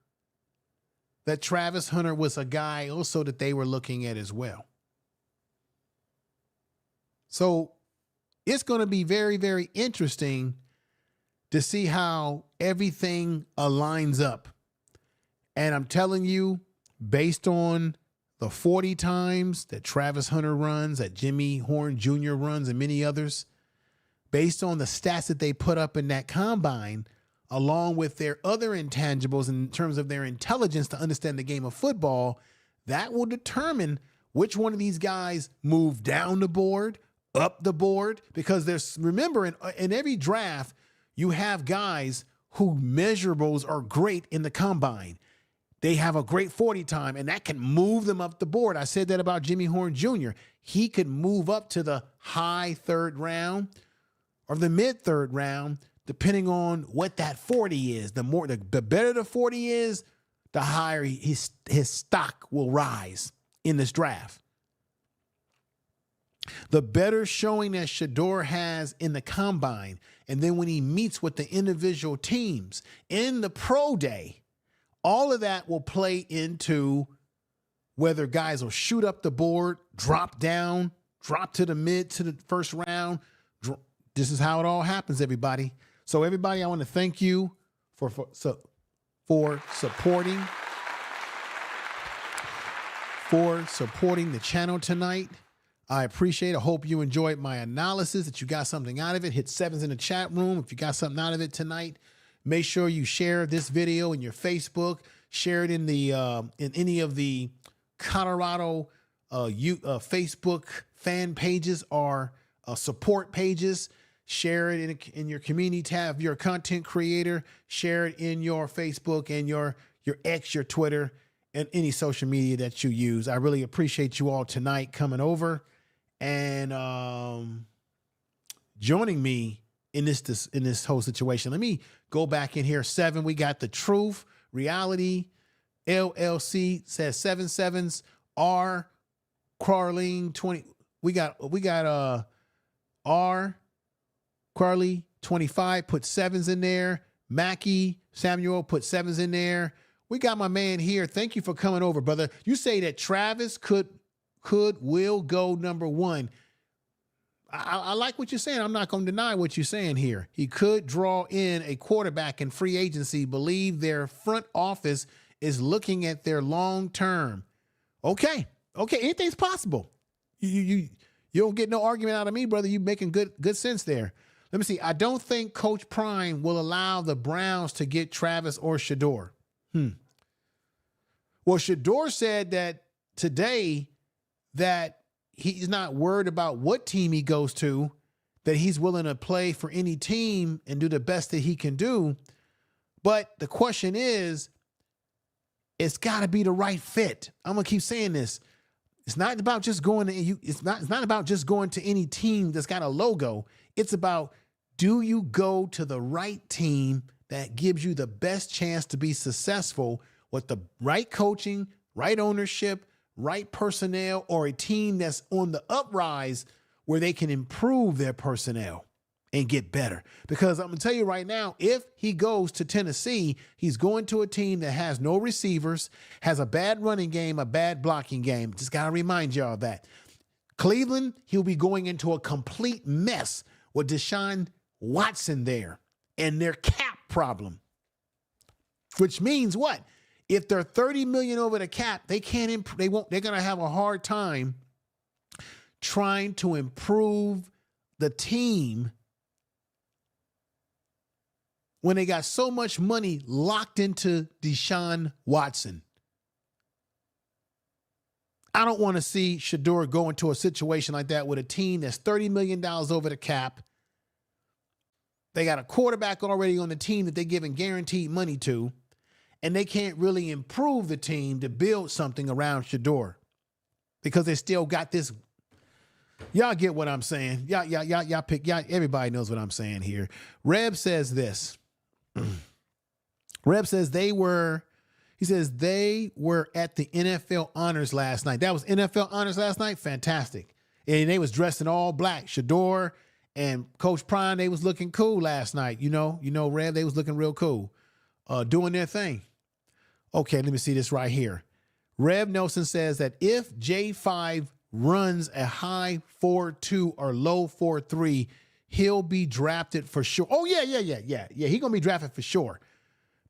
that Travis Hunter was a guy also that they were looking at as well. So it's going to be very, very interesting to see how everything aligns up. And I'm telling you, based on the 40 times that Travis Hunter runs, that Jimmy Horn Jr. runs, and many others, based on the stats that they put up in that combine, along with their other intangibles in terms of their intelligence to understand the game of football, that will determine which one of these guys move down the board, up the board, because there's, remember, in every draft, you have guys who measurables are great in the combine. They have a great 40 time, and that can move them up the board. I said that about Jimmy Horn Jr. He could move up to the high 3rd round or the mid 3rd round, depending on what that 40 is. The better the 40 is, the higher his stock will rise in this draft. The better showing that Shedeur has in the combine, and then when he meets with the individual teams in the pro day, all of that will play into whether guys will shoot up the board, drop down, drop to the mid to the 1st round. This is how it all happens, everybody. So everybody, I want to thank you for supporting the channel tonight. I appreciate it. I hope you enjoyed my analysis, that you got something out of it. Hit 7s in the chat room if you got something out of it tonight. Make sure you share this video in your Facebook. Share it in the in any of the Colorado Facebook fan pages or support pages. Share it in your community tab. If you're a content creator, share it in your Facebook and your X, your Twitter, and any social media that you use. I really appreciate you all tonight coming over and joining me in this whole situation. Let me go back in here. 7, we got the Truth Reality LLC says 7 7s. R Carlene 20. We got R Carly 25 put 7s in there. Mackie Samuel put 7s in there. We got my man here. Thank you for coming over, brother. You say that Travis will go number 1. I like what you're saying. I'm not going to deny what you're saying here. He could draw in a quarterback in free agency, believe their front office is looking at their long term. Okay. Anything's possible. You don't get no argument out of me, brother. You making good sense there. Let me see. I don't think Coach Prime will allow the Browns to get Travis or Shedeur. Well, Shedeur said that today that he's not worried about what team he goes to, that he's willing to play for any team and do the best that he can do. But the question is, it's got to be the right fit. I'm going to keep saying this. It's not about just going to it's not about just going to any team that's got a logo. It's about, do you go to the right team that gives you the best chance to be successful with the right coaching, right ownership, right personnel, or a team that's on the uprise where they can improve their personnel and get better? Because I'm going to tell you right now, if he goes to Tennessee, he's going to a team that has no receivers, has a bad running game, a bad blocking game. Just got to remind y'all of that. Cleveland, he'll be going into a complete mess with Deshaun Watson there and their cap problem, which means what? If they're $30 million over the cap, they can't. They're going to have a hard time trying to improve the team when they got so much money locked into Deshaun Watson. I don't want to see Shedeur go into a situation like that with a team that's $30 million over the cap. They got a quarterback already on the team that they're giving guaranteed money to, and they can't really improve the team to build something around Shedeur because they still got this. Y'all get what I'm saying. Y'all pick. Everybody knows what I'm saying here. Reb says this. Reb says they were at the NFL honors last night. That was NFL honors last night. Fantastic. And they was dressed in all black. Shedeur and Coach Prime, they was looking cool last night. You know, Reb, they was looking real cool, doing their thing. Okay, let me see this right here. Rev Nelson says that if J5 runs a high 4.2 or low 4.3, he'll be drafted for sure. Oh, yeah. He's going to be drafted for sure.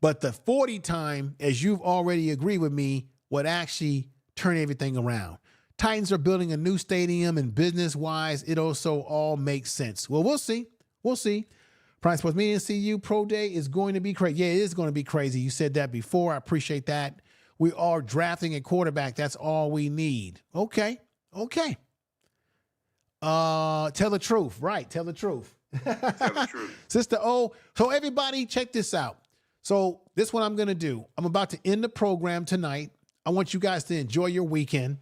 But the 40 time, as you've already agreed with me, would actually turn everything around. Titans are building a new stadium, and business-wise, it also all makes sense. Well, we'll see. Prime Sports Media CU Pro Day is going to be crazy. Yeah, it is going to be crazy. You said that before. I appreciate that. We are drafting a quarterback. That's all we need. Okay. Tell the truth. Right. Tell the truth. Tell the truth. Sister O. So everybody check this out. So this is what I'm going to do. I'm about to end the program tonight. I want you guys to enjoy your weekend.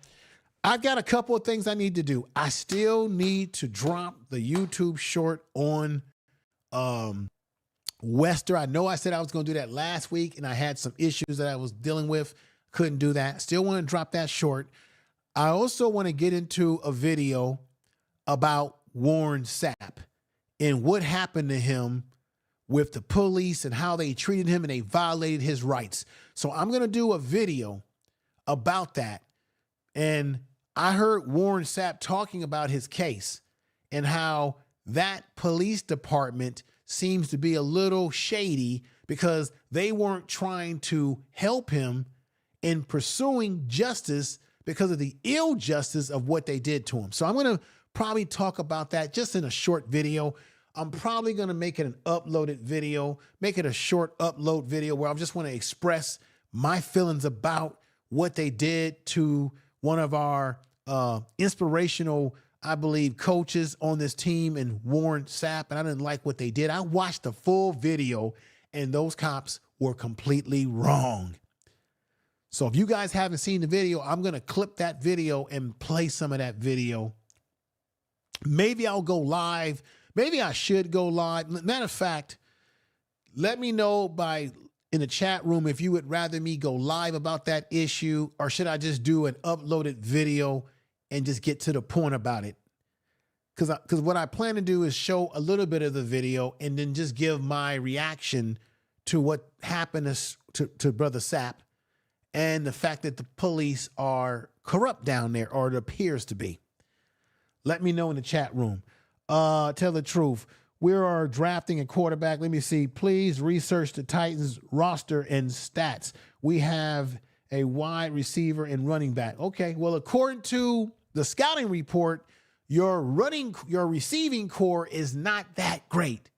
I've got a couple of things I need to do. I still need to drop the YouTube short on Wester. I know I said I was going to do that last week, and I had some issues that I was dealing with. Couldn't do that. Still want to drop that short. I also want to get into a video about Warren Sapp and what happened to him with the police and how they treated him and they violated his rights. So I'm going to do a video about that. And I heard Warren Sapp talking about his case and how that police department seems to be a little shady because they weren't trying to help him in pursuing justice because of the ill justice of what they did to him. So I'm going to probably talk about that just in a short video. I'm probably going to make it an uploaded video, make it a short upload video where I just want to express my feelings about what they did to one of our inspirational, I believe, coaches on this team and Warren Sapp, and I didn't like what they did. I watched the full video, and those cops were completely wrong. So if you guys haven't seen the video, I'm going to clip that video and play some of that video. Maybe I'll go live. Maybe I should go live. Matter of fact, let me know in the chat room if you would rather me go live about that issue, or should I just do an uploaded video and just get to the point about it? Because what I plan to do is show a little bit of the video and then just give my reaction to what happened to Brother Sapp and the fact that the police are corrupt down there, or it appears to be. Let me know in the chat room. Tell the truth. We are drafting a quarterback. Let me see. Please research the Titans roster and stats. We have a wide receiver and running back. Okay. Well, according to the scouting report, your receiving core is not that great,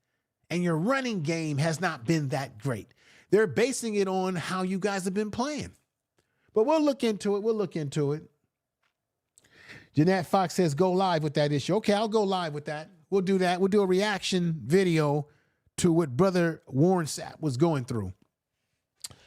and your running game has not been that great. They're basing it on how you guys have been playing. But we'll look into it. Jeanette Fox says, go live with that issue. Okay, I'll go live with that. We'll do that. We'll do a reaction video to what Brother Warren Sapp was going through.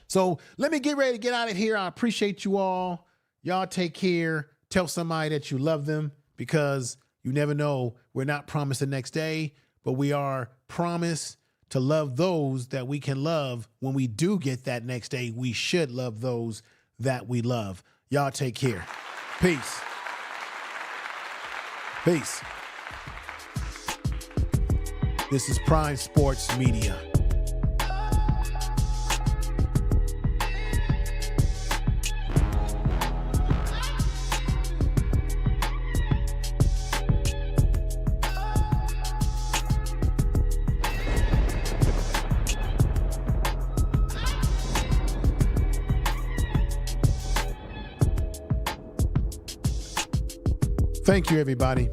So let me get ready to get out of here. I appreciate you all. Y'all take care. Tell somebody that you love them, because you never know. We're not promised the next day, but we are promised to love those that we can love. When we do get that next day, we should love those that we love. Y'all take care. Peace. Peace. This is Prime Sports Media. Thank you, everybody.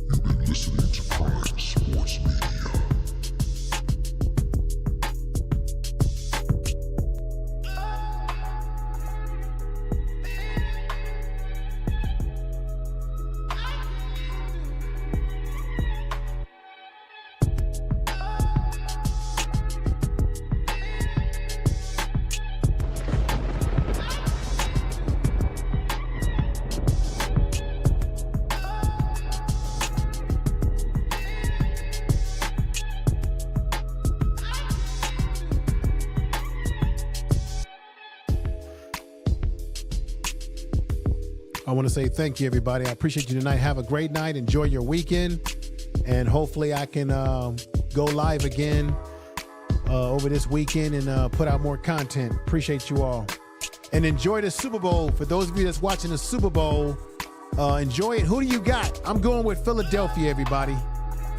You've been listening to Prime Sports Media. I want to say thank you, everybody. I appreciate you tonight. Have a great night. Enjoy your weekend. And hopefully I can go live again over this weekend and put out more content. Appreciate you all. And enjoy the Super Bowl. For those of you that's watching the Super Bowl, enjoy it. Who do you got? I'm going with Philadelphia, everybody.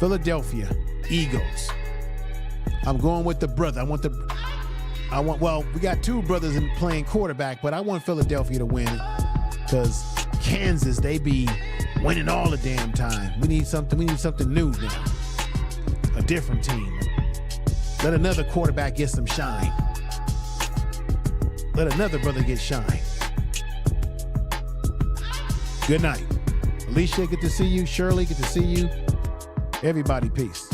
Philadelphia Eagles. I'm going with the brother. Well, we got two brothers in playing quarterback, but I want Philadelphia to win because Kansas, they be winning all the damn time. We need something new now. A different team. Let another quarterback get some shine. Let another brother get shine. Good night. Alicia, good to see you. Shirley, good to see you. Everybody, peace.